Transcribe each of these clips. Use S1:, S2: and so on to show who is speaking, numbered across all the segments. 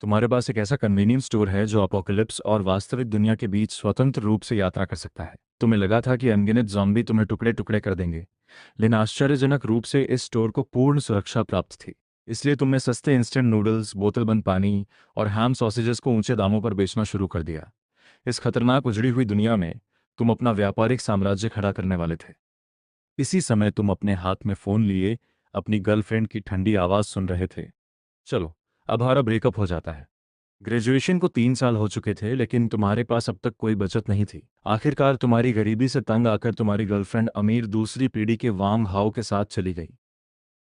S1: तुम्हारे पास एक ऐसा कन्वीनियंस स्टोर है जो अपोकलिप्स और वास्तविक दुनिया के बीच स्वतंत्र रूप से यात्रा कर सकता है। तुम्हें लगा था कि अनगिनत ज़ॉम्बी तुम्हें टुकड़े टुकड़े कर देंगे, लेकिन आश्चर्यजनक रूप से इस स्टोर को पूर्ण सुरक्षा प्राप्त थी। इसलिए तुमने सस्ते इंस्टेंट नूडल्स, बोतलबंद पानी और हैम सॉसेजेस को ऊंचे दामों पर बेचना शुरू कर दिया। इस खतरनाक उजड़ी हुई दुनिया में तुम अपना व्यापारिक साम्राज्य खड़ा करने वाले थे। इसी समय तुम अपने हाथ में फ़ोन लिए अपनी गर्लफ्रेंड की ठंडी आवाज़ सुन रहे थे। चलो, अब हमारा ब्रेकअप हो जाता है। ग्रेजुएशन को 3 साल हो चुके थे, लेकिन तुम्हारे पास अब तक कोई बचत नहीं थी। आखिरकार तुम्हारी गरीबी से तंग आकर तुम्हारी गर्लफ्रेंड अमीर दूसरी पीढ़ी के वांग हाओ के साथ चली गई।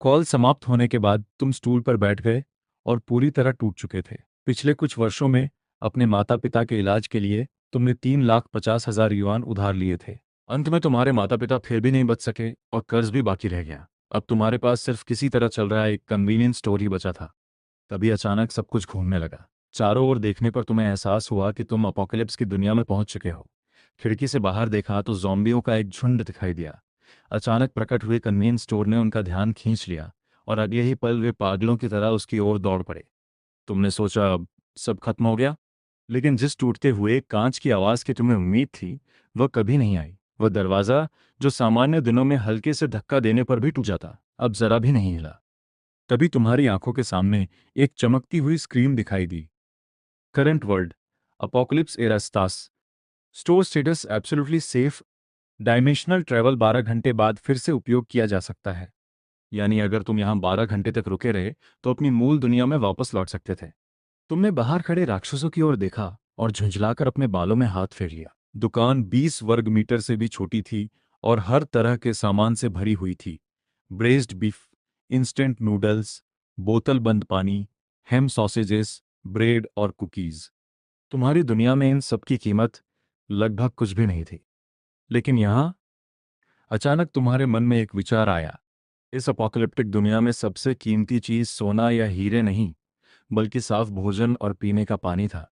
S1: कॉल समाप्त होने के बाद तुम स्टूल पर बैठ गए और पूरी तरह टूट चुके थे। पिछले कुछ वर्षों में अपने माता पिता के इलाज के लिए तुमने 3,50,000 युआन उधार लिए थे। अंत में तुम्हारे माता पिता फिर भी नहीं बच सके और कर्ज भी बाकी रह गया। अब तुम्हारे पास सिर्फ किसी तरह चल रहा एक कन्वीनियंस स्टोर ही बचा था। तभी अचानक सब कुछ घूमने लगा। चारों ओर देखने पर तुम्हें एहसास हुआ कि तुम अपोकलिप्स की दुनिया में पहुंच चुके हो। खिड़की से बाहर देखा तो ज़ॉम्बियों का एक झुंड दिखाई दिया। अचानक प्रकट हुए कन्वीनियंस स्टोर ने उनका ध्यान खींच लिया और अगले ही पल वे पागलों की तरह उसकी ओर दौड़ पड़े। तुमने सोचा अब सब खत्म हो गया, लेकिन जिस टूटते हुए कांच की आवाज़ की तुम्हें उम्मीद थी, वह कभी नहीं आई। वह दरवाज़ा, जो सामान्य दिनों में हल्के से धक्का देने पर भी टूट जाता, अब जरा भी नहीं हिला। तभी तुम्हारी आंखों के सामने एक चमकती हुई स्क्रीन दिखाई दी। Current world, apocalypse era stats, store status absolutely safe, dimensional travel 12 घंटे बाद फिर से उपयोग किया जा सकता है। यानी अगर तुम यहाँ 12 घंटे तक रुके रहे तो अपनी मूल दुनिया में वापस लौट सकते थे। तुमने बाहर खड़े राक्षसों की ओर देखा और झुंझलाकर अपने बालों में हाथ फेर लिया। दुकान 20 वर्ग मीटर से भी छोटी थी और हर तरह के सामान से भरी हुई थी। ब्रेस्ड बीफ, इंस्टेंट नूडल्स, बोतल बंद पानी, हैम सॉसेजेस, ब्रेड और कुकीज़। तुम्हारी दुनिया में इन सब की कीमत लगभग कुछ भी नहीं थी। लेकिन यहाँ अचानक तुम्हारे मन में एक विचार आया। इस अपोकलिप्टिक दुनिया में सबसे कीमती चीज़ सोना या हीरे नहीं, बल्कि साफ भोजन और पीने का पानी था।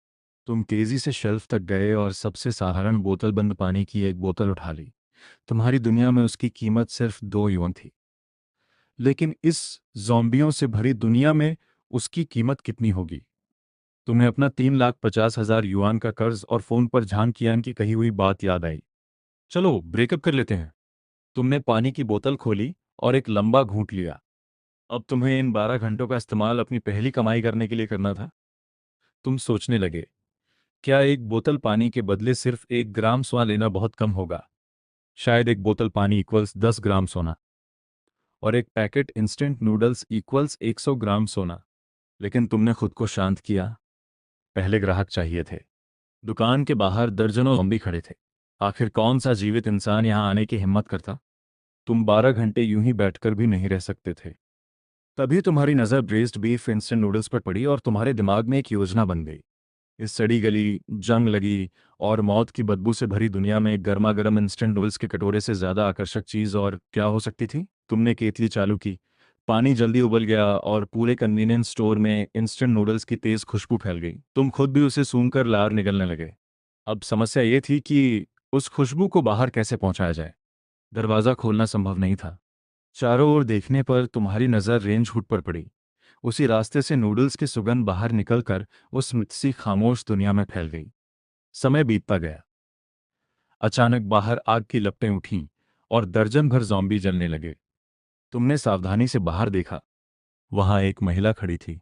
S1: तुम तेजी से शेल्फ तक गए और सबसे साधारण बोतल बंद पानी की एक बोतल उठा ली। तुम्हारी दुनिया में उसकी कीमत सिर्फ 2 युआन थी, लेकिन इस ज़ॉम्बियों से भरी दुनिया में उसकी कीमत कितनी होगी? तुम्हें अपना 3,50,000 युआन का कर्ज और फोन पर झांकियान की कही हुई बात याद आई। चलो ब्रेकअप कर लेते हैं। तुमने पानी की बोतल खोली और एक लंबा घूंट लिया। अब तुम्हें इन 12 घंटों का इस्तेमाल अपनी पहली कमाई करने के लिए करना था। तुम सोचने लगे, क्या एक बोतल पानी के बदले सिर्फ 1 ग्राम सोना लेना बहुत कम होगा? शायद एक बोतल पानी इक्वल्स 10 ग्राम सोना और एक पैकेट इंस्टेंट नूडल्स इक्वल्स 100 ग्राम सोना। लेकिन तुमने खुद को शांत किया। पहले ग्राहक चाहिए थे। दुकान के बाहर दर्जनों ज़ॉम्बी खड़े थे। आखिर कौन सा जीवित इंसान यहाँ आने की हिम्मत करता? तुम 12 घंटे यूं ही बैठकर भी नहीं रह सकते थे। तभी तुम्हारी नज़र ब्रेस्ड बीफ इंस्टेंट नूडल्स पर पड़ी और तुम्हारे दिमाग में एक योजना बन गई। इस सड़ी गली, जंग लगी और मौत की बदबू से भरी दुनिया में गर्मा गर्म इंस्टेंट नूडल्स के कटोरे से ज़्यादा आकर्षक चीज़ और क्या हो सकती थी? तुमने केतली चालू की। पानी जल्दी उबल गया और पूरे कन्वीनियंस स्टोर में इंस्टेंट नूडल्स की तेज़ खुशबू फैल गई। तुम खुद भी उसे सूंघकर लार निकलने लगे। अब समस्या ये थी कि उस खुशबू को बाहर कैसे पहुंचाया जाए। दरवाज़ा खोलना संभव नहीं था। चारों ओर देखने पर तुम्हारी नज़र रेंज हुड पर पड़ी। उसी रास्ते से नूडल्स की सुगंध बाहर निकलकर उस मितसी खामोश दुनिया में फैल गई। समय बीतता गया। अचानक बाहर आग की लपटें उठीं और दर्जन भर ज़ॉम्बी जलने लगे। तुमने सावधानी से बाहर देखा। वहां एक महिला खड़ी थी।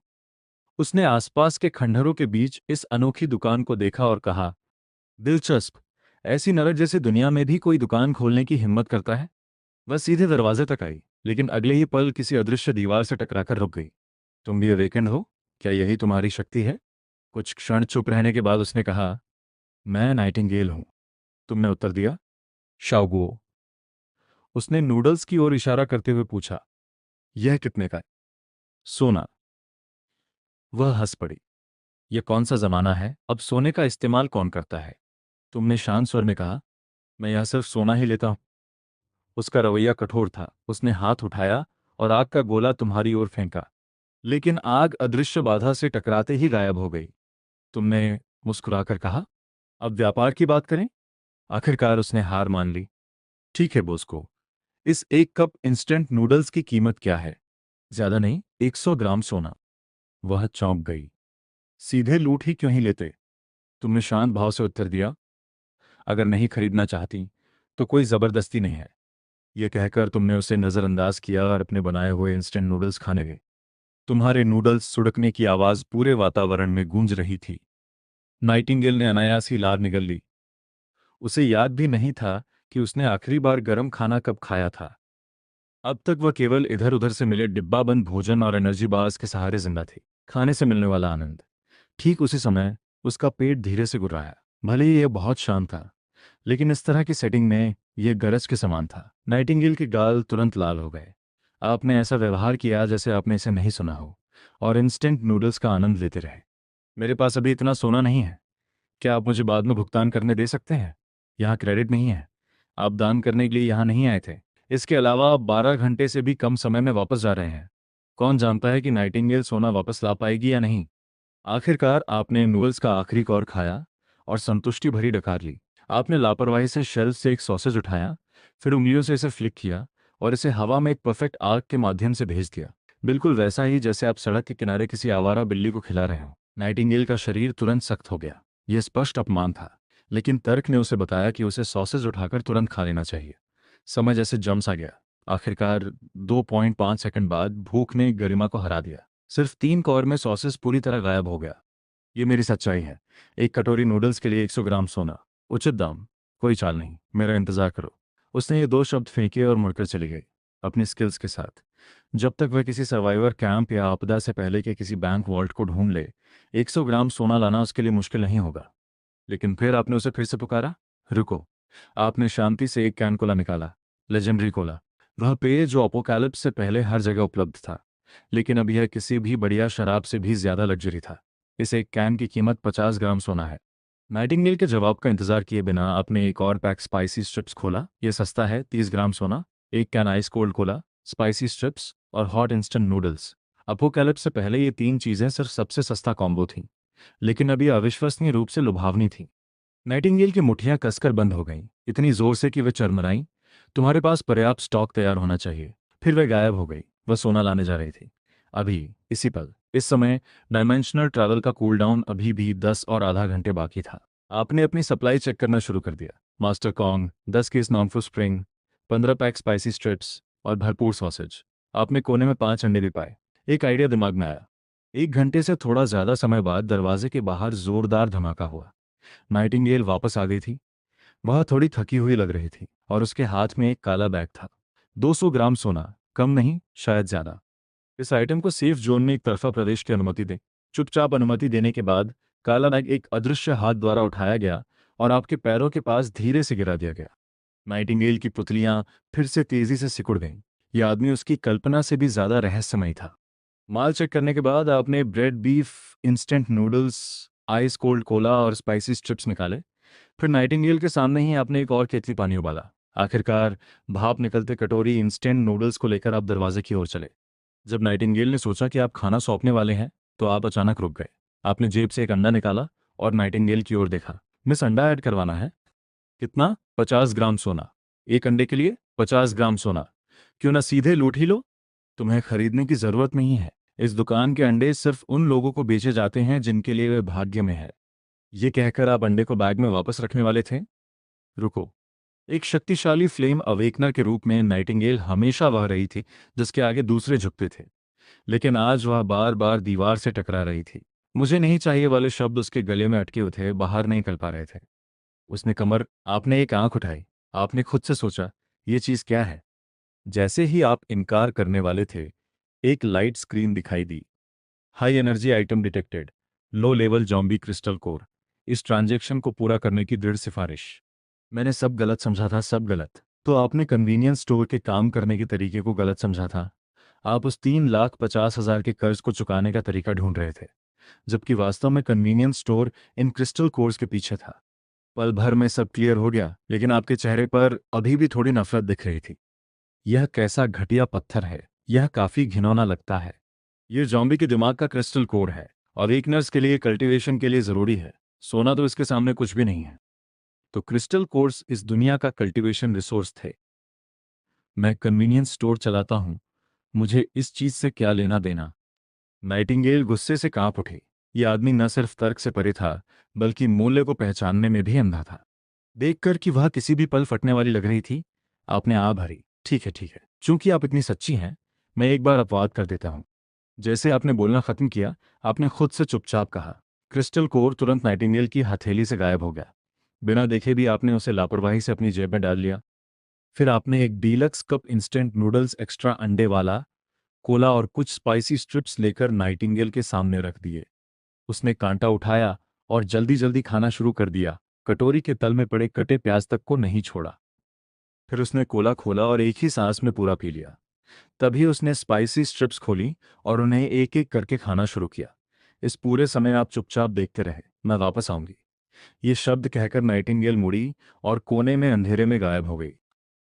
S1: उसने आसपास के खंडहरों के बीच इस अनोखी दुकान को देखा और कहा, दिलचस्प, ऐसी नरक जैसी दुनिया में भी कोई दुकान खोलने की हिम्मत करता है। वह सीधे दरवाजे तक आई, लेकिन अगले ही पल किसी अदृश्य दीवार से टकराकर रुक गई। तुम भी अवेकन हो? क्या यही तुम्हारी शक्ति है? कुछ क्षण चुप रहने के बाद उसने कहा, मैं नाइटिंगेल हूं। तुमने उत्तर दिया, शाओगुओ। उसने नूडल्स की ओर इशारा करते हुए पूछा, यह कितने का है? सोना। वह हंस पड़ी। यह कौन सा जमाना है, अब सोने का इस्तेमाल कौन करता है? तुमने शांत स्वर में कहा, मैं यह सिर्फ सोना ही लेता हूं। उसका रवैया कठोर था। उसने हाथ उठाया और आग का गोला तुम्हारी ओर फेंका, लेकिन आग अदृश्य बाधा से टकराते ही गायब हो गई। तुमने मुस्कुराकर कहा, अब व्यापार की बात करें। आखिरकार उसने हार मान ली। ठीक है बॉस्को, इस एक कप इंस्टेंट नूडल्स की कीमत क्या है? ज्यादा नहीं, 100 ग्राम सोना। वह चौंक गई। सीधे लूट ही क्यों ही लेते? तुमने शांत भाव से उत्तर दिया, अगर नहीं खरीदना चाहती तो कोई ज़बरदस्ती नहीं है। यह कहकर तुमने उसे नज़रअंदाज किया और अपने बनाए हुए इंस्टेंट नूडल्स खाने गए। तुम्हारे नूडल्स सुड़कने की आवाज़ पूरे वातावरण में गूंज रही थी। नाइटिंगेल ने अनायास ही लार निगल ली। उसे याद भी नहीं था कि उसने आखिरी बार गर्म खाना कब खाया था। अब तक वह केवल इधर उधर से मिले डिब्बाबंद भोजन और एनर्जी बार्स के सहारे जिंदा थी। खाने से मिलने वाला आनंद। ठीक उसी समय उसका पेट धीरे से गुर्राया। भले ही यह बहुत शांत था, लेकिन इस तरह की सेटिंग में यह गरज के समान था। नाइटिंगेल के गाल तुरंत लाल हो गए। आपने ऐसा व्यवहार किया जैसे आपने इसे नहीं सुना हो, और इंस्टेंट नूडल्स का आनंद लेते रहे। मेरे पास अभी इतना सोना नहीं है। क्या आप मुझे बाद में भुगतान करने दे सकते हैं? यहाँ क्रेडिट नहीं है। आप दान करने के लिए यहाँ नहीं आए थे। इसके अलावा आप 12 घंटे से भी कम समय में वापस जा रहे हैं। कौन जानता है कि नाइटिंगेल सोना वापस ला पाएगी या नहीं। आखिरकार आपने नूडल्स का आखिरी कौर खाया और संतुष्टि भरी डकार ली। आपने लापरवाही से शेल्फ से एक सॉसेज उठाया, फिर उंगलियों से इसे फ्लिक किया और इसे हवा में एक परफेक्ट आर्क के माध्यम से भेज दिया। बिल्कुल वैसा ही जैसे आप सड़क के किनारे किसी आवारा बिल्ली को खिला रहे हो। नाइटिंगेल का शरीर तुरंत सख्त हो गया। यह स्पष्ट अपमान था, लेकिन तर्क ने उसे बताया कि उसे सॉसेज उठाकर तुरंत खा लेना चाहिए। समय जैसे जम सा गया। आखिरकार 2.5 सेकंड बाद भूख ने गरिमा को हरा दिया। सिर्फ 3 कौर में सॉसेज पूरी तरह गायब हो गया। ये मेरी सच्चाई है। एक कटोरी नूडल्स के लिए 100 ग्राम सोना, उचित दाम। कोई चाल नहीं, मेरा इंतजार करो। उसने ये 2 शब्द फेंके और मुड़कर चली गई, अपनी स्किल्स के साथ। जब तक वह किसी सर्वाइवर कैंप या आपदा से पहले के किसी बैंक वॉल्ट को ढूंढ ले, 100 ग्राम सोना लाना उसके लिए मुश्किल नहीं होगा। लेकिन फिर आपने उसे फिर से पुकारा। रुको। आपने शांति से एक कैन कोला निकाला, लेजेंडरी कोला। वह पेय जो अपोकैलिप्स से पहले हर जगह उपलब्ध था, लेकिन अब यह किसी भी बढ़िया शराब से भी ज्यादा लग्जरी था। इस एक कैन की कीमत 50 ग्राम सोना है। नाइटिंगेल के जवाब का इंतजार किए बिना आपने एक और पैक स्पाइसी स्ट्रिप्स खोला। यह सस्ता है, 30 ग्राम सोना, एक can ice cold Cola, spicy strips और हॉट इंस्टेंट नूडल्स। अपोकैलिप्स से पहले ये 3 चीजें सिर्फ सबसे सस्ता कॉम्बो थीं, लेकिन अभी अविश्वसनीय रूप से लुभावनी थी। नाइटिंगेल की मुठ्ठियां कसकर बंद हो गईं, इतनी जोर से कि वे चरमराईं। तुम्हारे पास पर्याप्त स्टॉक तैयार होना चाहिए। फिर वह गायब हो गई। वह सोना लाने जा रही थी। अभी, इसी पल, इस समय। डायमेंशनल ट्रैवल का कूल डाउन अभी भी 10 और आधा घंटे बाकी था। आपने अपनी सप्लाई चेक करना शुरू कर दिया। Master Kong, 10 case Nongfu spring, 15 pack spicy strips और भरपूर सॉसेज। आपने कोने में 5 अंडे भी पाए। एक आइडिया दिमाग में आया। 1 घंटे से थोड़ा ज्यादा समय बाद दरवाजे के बाहर जोरदार धमाका हुआ। नाइटिंगेल वापस आ गई थी। वह थोड़ी थकी हुई लग रही थी और उसके हाथ में एक काला बैग था। 200 ग्राम सोना, कम नहीं, शायद ज्यादा। इस आइटम को सेफ जोन में एक तरफा प्रदेश की अनुमति दें। चुपचाप अनुमति देने के बाद काला बैग एक अदृश्य हाथ द्वारा उठाया गया और आपके पैरों के पास धीरे से गिरा दिया गया। नाइटिंगेल की पुतलियां फिर से तेजी से सिकुड़ गईं। यह आदमी उसकी कल्पना से भी ज्यादा रहस्यमयी था। माल चेक करने के बाद आपने bread beef, instant noodles, ice cold Cola और स्पाइसी स्ट्रिप्स निकाले। फिर नाइटिंगेल के सामने ही आपने एक और केतली पानी उबाला। आखिरकार भाप निकलते कटोरी इंस्टेंट नूडल्स को लेकर आप दरवाजे की ओर चले। जब नाइटिंगेल ने सोचा कि आप खाना सौंपने वाले हैं, तो आप अचानक रुक गए। आपने जेब से एक अंडा निकाला और नाइटिंगेल की ओर देखा। मिस, अंडा ऐड करवाना है? कितना? 50 ग्राम सोना। एक अंडे के लिए 50 ग्राम सोना। क्यों ना सीधे लूट ही लो? तुम्हें खरीदने की जरूरत नहीं है। इस दुकान के अंडे सिर्फ उन लोगों को बेचे जाते हैं जिनके लिए वे भाग्य में है। ये कहकर आप अंडे को बैग में वापस रखने वाले थे। रुको। एक शक्तिशाली फ्लेम अवेकनर के रूप में नाइटिंगेल हमेशा वह रही थी जिसके आगे दूसरे झुकते थे, लेकिन आज वह बार बार दीवार से टकरा रही थी। मुझे नहीं चाहिए वाले शब्द उसके गले में अटके हुए थे, बाहर नहीं निकल पा रहे थे। उसने कमर। आपने एक आंख उठाई। आपने खुद से सोचा, ये चीज क्या है? जैसे ही आप इनकार करने वाले थे, एक लाइट स्क्रीन दिखाई दी। High energy item detected, low level zombie crystal core. इस ट्रांजैक्शन को पूरा करने की दृढ़ सिफारिश। मैंने सब गलत समझा था, सब गलत। तो आपने कन्वीनियंस स्टोर के काम करने के तरीके को गलत समझा था। आप उस 3,50,000 के कर्ज को चुकाने का तरीका ढूंढ रहे थे, जबकि वास्तव में convenience store in crystal course के पीछे था। पल भर में सब क्लियर हो गया, लेकिन आपके चेहरे पर अभी भी थोड़ी नफरत दिख रही थी। यह कैसा घटिया पत्थर है, यह काफी घिनौना लगता है। यह जॉम्बी के दिमाग का क्रिस्टल कोर है और एक नर्स के लिए कल्टीवेशन के लिए जरूरी है। सोना तो इसके सामने कुछ भी नहीं है। तो क्रिस्टल कोर्स इस दुनिया का कल्टीवेशन रिसोर्स थे। मैं कन्वीनियंस स्टोर चलाता हूं, मुझे इस चीज से क्या लेना देना? नाइटिंगेल गुस्से से कांप उठी। यह आदमी न सिर्फ तर्क से परे था, बल्कि मूल्य को पहचानने में भी अंधा था। देखकर कि वह किसी भी पल फटने वाली लग रही थी, आपने आ भरी। ठीक है ठीक है, चूंकि आप इतनी सच्ची हैं, मैं एक बार अपवाद कर देता हूं। जैसे आपने बोलना खत्म किया, आपने खुद से चुपचाप कहा, क्रिस्टल कोर तुरंत नाइटिंगेल की हथेली से गायब हो गया। बिना देखे भी आपने उसे लापरवाही से अपनी जेब में डाल लिया। फिर आपने एक deluxe cup instant noodles, extra अंडे वाला कोला और कुछ स्पाइसी स्ट्रिप्स लेकर नाइटिंगेल के सामने रख दिए। उसने कांटा उठाया और जल्दी जल्दी खाना शुरू कर दिया, कटोरी के तल में पड़े कटे प्याज तक को नहीं छोड़ा। फिर उसने कोला खोला और एक ही सांस में पूरा पी लिया। तभी उसने स्पाइसी स्ट्रिप्स खोली और उन्हें एक एक करके खाना शुरू किया। इस पूरे समय आप चुपचाप देखते रहे, मैं वापस आऊंगी, ये शब्द कहकर नाइटिंगेल मुड़ी और कोने में अंधेरे में गायब हो गई।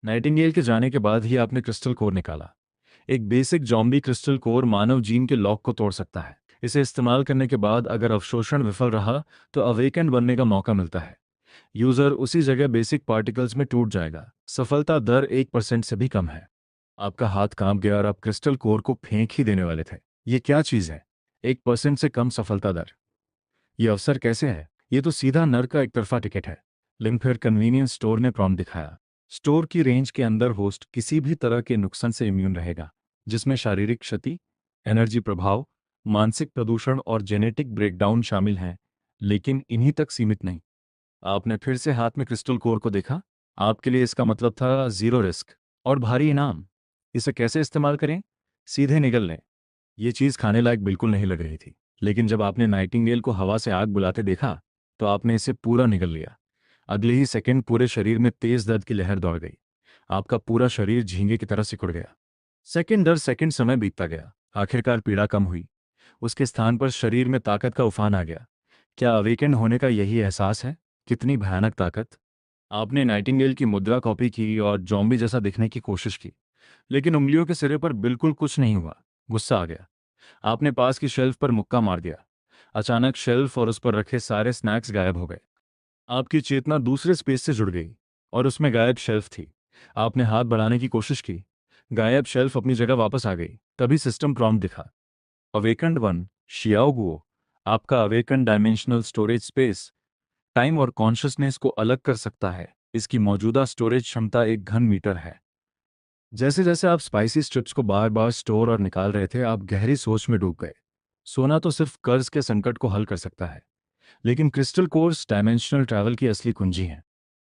S1: नाइटिंगेल के जाने के बाद ही आपने क्रिस्टल कोर निकाला। एक बेसिक जॉम्बी क्रिस्टल कोर मानव जीन के लॉक को तोड़ सकता है। इसे इस्तेमाल करने के बाद अगर अवशोषण विफल रहा तो अवेकेंड बनने का मौका मिलता है। यूजर उसी जगह बेसिक पार्टिकल्स में टूट जाएगा। सफलता दर 1% से भी कम है। आपका हाथ कांप गया और आप क्रिस्टल कोर को फेंक ही देने वाले थे। ये क्या चीज है? 1% से कम सफलता दर? ये अवसर कैसे है? ये तो सीधा नर का एक तरफा टिकट है। लेकिन फिर कन्वीनियंस स्टोर ने प्रॉम्प्ट दिखाया। स्टोर की रेंज के अंदर होस्ट किसी भी तरह के नुकसान से इम्यून रहेगा, जिसमें शारीरिक क्षति, एनर्जी प्रभाव, मानसिक प्रदूषण और जेनेटिक ब्रेकडाउन शामिल हैं, लेकिन इन्हीं तक सीमित नहीं। आपने फिर से हाथ में क्रिस्टल कोर को देखा। आपके लिए इसका मतलब था जीरो रिस्क और भारी इनाम। इसे कैसे इस्तेमाल करें? सीधे निगल लें। ये चीज़ खाने लायक बिल्कुल नहीं लग रही थी, लेकिन जब आपने नाइटिंगेल को हवा से आग बुलाते देखा तो आपने इसे पूरा निगल लिया। अगले ही सेकंड पूरे शरीर में तेज दर्द की लहर दौड़ गई। आपका पूरा शरीर झींगे की तरह सिकुड़ गया। सेकंड दर सेकंड समय बीतता गया। आखिरकार पीड़ा कम हुई। उसके स्थान पर शरीर में ताकत का उफान आ गया। क्या अवेकेंड होने का यही एहसास है? कितनी भयानक ताकत! आपने नाइटिंगेल की मुद्रा कॉपी की और जॉम्बी जैसा दिखने की कोशिश की, लेकिन उंगलियों के सिरे पर बिल्कुल कुछ नहीं हुआ। गुस्सा आ गया। आपने पास की शेल्फ पर मुक्का मार दिया। अचानक शेल्फ और उस पर रखे सारे स्नैक्स गायब हो गए। आपकी चेतना दूसरे स्पेस से जुड़ गई और उसमें गायब शेल्फ थी। आपने हाथ बढ़ाने की कोशिश की। गायब शेल्फ अपनी जगह वापस आ गई। तभी सिस्टम प्रॉम्प्ट दिखा। अवेकंड वन, शियाओगुओ, आपका awakened dimensional storage space time और कॉन्शसनेस को अलग कर सकता है। इसकी मौजूदा स्टोरेज क्षमता 1 घन मीटर है। जैसे जैसे आप स्पाइसी स्ट्रिप्स को बार बार स्टोर और निकाल रहे थे, आप गहरी सोच में डूब गए। सोना तो सिर्फ कर्ज के संकट को हल कर सकता है, लेकिन क्रिस्टल कोर्स डायमेंशनल ट्रैवल की असली कुंजी है।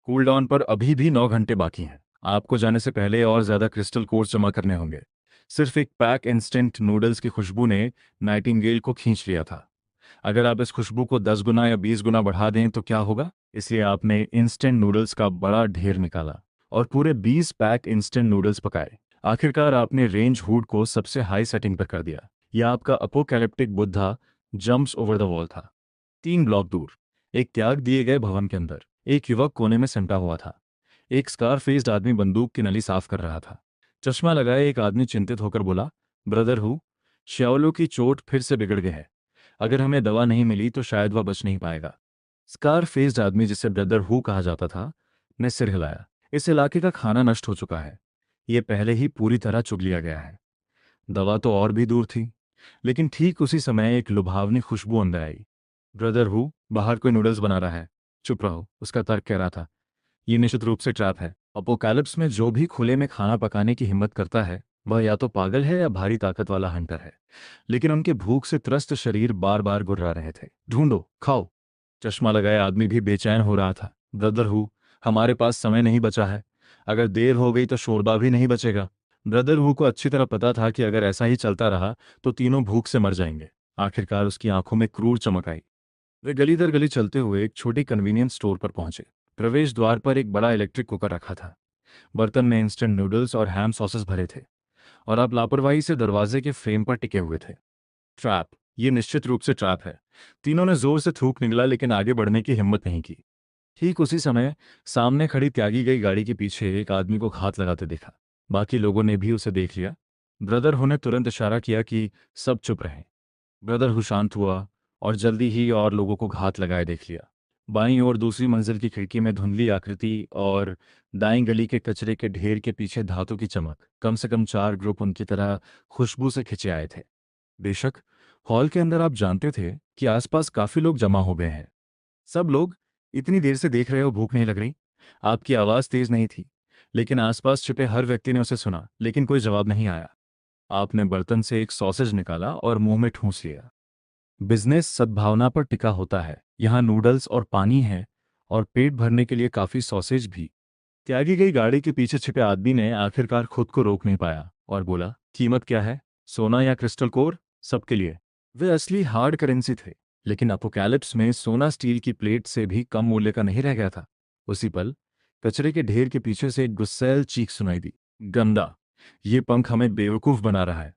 S1: कूल डाउन पर अभी भी 9 घंटे बाकी हैं। आपको जाने से पहले और ज्यादा क्रिस्टल कोर्स जमा करने होंगे। सिर्फ एक पैक इंस्टेंट नूडल्स की खुशबू ने नाइटिंगेल को खींच लिया था। अगर आप इस खुशबू को 10 गुना या 20 गुना बढ़ा दें तो क्या होगा? इसलिए आपने इंस्टेंट नूडल्स का बड़ा ढेर निकाला और पूरे 20 पैक इंस्टेंट नूडल्स पकाए। आखिरकार आपने रेंज हुड को सबसे हाई सेटिंग पर कर दिया। यह आपका apocalyptic Buddha jumps over the wall था। 3 ब्लॉक दूर, एक त्याग दिए गए भवन के अंदर, एक युवक कोने में सिमटा हुआ था। एक स्कार फेस्ड आदमी बंदूक की नली साफ कर रहा था। चश्मा लगाए एक आदमी चिंतित होकर बोला, ब्रदर हु, श्याओलू की चोट फिर से बिगड़ गई है। अगर हमें दवा नहीं मिली तो शायद वह बच नहीं पाएगा। स्कार फेस्ड आदमी, जिसे ब्रदर हु कहा जाता था, ने सिर हिलाया। इस इलाके का खाना नष्ट हो चुका है। ये पहले ही पूरी तरह चुग लिया गया है। दवा तो और भी दूर थी, लेकिन ठीक उसी समय एक लुभावनी खुशबू अंदर आई। ब्रदर हु, बाहर कोई नूडल्स बना रहा है। चुप रहो, उसका तर्क कह रहा था। ये निश्चित रूप से ट्रैप है। अपोकैलिप्स में जो भी खुले में खाना पकाने की हिम्मत करता है, वह या तो पागल है या भारी ताकत वाला हंटर है। लेकिन उनके भूख से त्रस्त शरीर बार बार गुर्रा रहे थे। ढूंढो, खाओ। चश्मा लगाए आदमी भी बेचैन हो रहा था। ब्रदर हु, हमारे पास समय नहीं बचा है। अगर देर हो गई तो शोरबा भी नहीं बचेगा। ब्रदर हु को अच्छी तरह पता था कि अगर ऐसा ही चलता रहा तो तीनों भूख से मर जाएंगे। आखिरकार उसकी आंखों में क्रूर चमक आई। वे गली दर गली चलते हुए एक छोटी कन्वीनियंस स्टोर पर पहुंचे। प्रवेश द्वार पर एक बड़ा इलेक्ट्रिक कुकर रखा था। बर्तन में इंस्टेंट नूडल्स और हैम सॉसेस भरे थे, और आप लापरवाही से दरवाजे के फ्रेम पर टिके हुए थे। ट्रैप! ये निश्चित रूप से ट्रैप है। तीनों ने जोर से थूक निकला, लेकिन आगे बढ़ने की हिम्मत नहीं की। ठीक उसी समय सामने खड़ी त्यागी गई गाड़ी के पीछे एक आदमी को हाथ लगाते देखा। बाकी लोगों ने भी उसे देख लिया। ब्रदर हु ने तुरंत इशारा किया कि सब चुप रहें। ब्रदर हु शांत हुआ और जल्दी ही और लोगों को घात लगाए देख लिया। बाईं ओर दूसरी मंजिल की खिड़की में धुंधली आकृति और दाईं गली के कचरे के ढेर के पीछे धातु की चमक। कम से कम 4 ग्रुप उनकी तरह खुशबू से खिंचे आए थे। बेशक हॉल के अंदर आप जानते थे कि आसपास काफी लोग जमा हो गए हैं। सब लोग इतनी देर से देख रहे हो, भूख नहीं लग रही? आपकी आवाज तेज नहीं थी, लेकिन आसपास छिपे हर व्यक्ति ने उसे सुना, लेकिन कोई जवाब नहीं आया। आपने बर्तन से एक सॉसेज निकाला और मुंह में ठूंस लिया। बिजनेस सद्भावना पर टिका होता है। यहाँ नूडल्स और पानी है, और पेट भरने के लिए काफी सॉसेज भी। त्यागी गई गाड़ी के पीछे छिपे आदमी ने आखिरकार खुद को रोक नहीं पाया और बोला, कीमत क्या है? सोना या क्रिस्टल कोर? सबके लिए। वे असली हार्ड करेंसी थे, लेकिन अपोकैलिप्स में सोना स्टील की प्लेट से भी कम मूल्य का नहीं रह गया था। उसी पल कचरे के ढेर के पीछे से एक गुस्सैल चीख सुनाई दी, गंदा! ये पंख हमें बेवकूफ बना रहा है।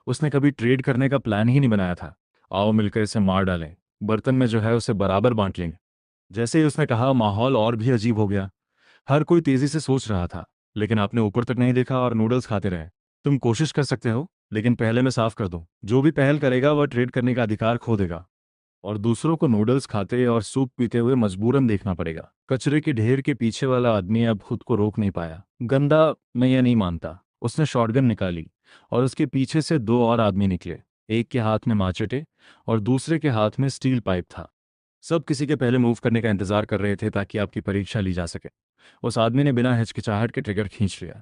S1: उसने कभी ट्रेड करने का प्लान ही नहीं बनाया था। आओ मिलकर इसे मार डालें। बर्तन में जो है उसे बराबर बांट लेंगे। जैसे ही उसने कहा, माहौल और भी अजीब हो गया। हर कोई तेजी से सोच रहा था, लेकिन आपने ऊपर तक नहीं देखा और नूडल्स खाते रहे। तुम कोशिश कर सकते हो, लेकिन पहले मैं साफ कर दूं, जो भी पहल करेगा वह ट्रेड करने का अधिकार खो देगा, और दूसरों को नूडल्स खाते और सूप पीते हुए मजबूरन देखना पड़ेगा। कचरे के ढेर के पीछे वाला आदमी अब खुद को रोक नहीं पाया। गंदा! मैं यह नहीं मानता। उसने शॉटगन निकाली, और उसके पीछे से दो और आदमी निकले। एक के हाथ में माचेटे और दूसरे के हाथ में स्टील पाइप था। सब किसी के पहले मूव करने का इंतजार कर रहे थे ताकि आपकी परीक्षा ली जा सके। उस आदमी ने बिना हिचकिचाहट के ट्रिगर खींच लिया,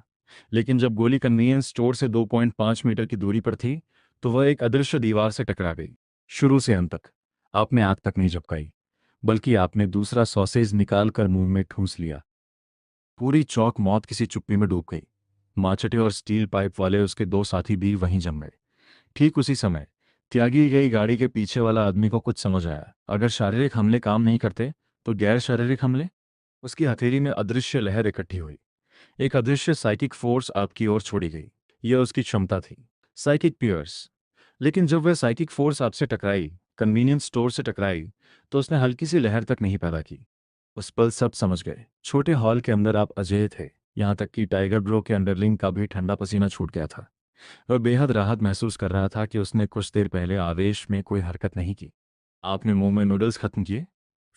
S1: लेकिन जब गोली कन्वीनियंस स्टोर से 2.5 मीटर की दूरी पर थी, तो वह एक अदृश्य दीवार से टकरा गई। शुरू से अंत तक आपने आग तक नहीं झपकाई, बल्कि आपने दूसरा सॉसेज निकाल कर मुंह में ठूंस लिया। पूरी चौक मौत किसी चुप्पी में डूब गई। माचटे और स्टील पाइप वाले उसके दो साथी भी वहीं जम गए। ठीक उसी समय त्यागी गई गाड़ी के पीछे वाला आदमी को कुछ समझ आया। अगर शारीरिक हमले काम नहीं करते, तो गैर शारीरिक हमले? उसकी हथेली में अदृश्य लहर इकट्ठी हुई। एक अदृश्य साइकिक फोर्स आपकी ओर छोड़ी गई। यह उसकी क्षमता थी, साइकिक पियर्स। लेकिन जब वह साइकिक फोर्स आपसे टकराई, कन्वीनियंस स्टोर से टकराई, तो उसने हल्की सी लहर तक नहीं पैदा की। उस पल सब समझ गए। छोटे हॉल के अंदर आप अजय थे, यहां तक कि टाइगर ब्रो के अंडरलिंग का भी ठंडा पसीना छूट गया था। वह बेहद राहत महसूस कर रहा था कि उसने कुछ देर पहले आवेश में कोई हरकत नहीं की। आपने मुंह में नूडल्स खत्म किए,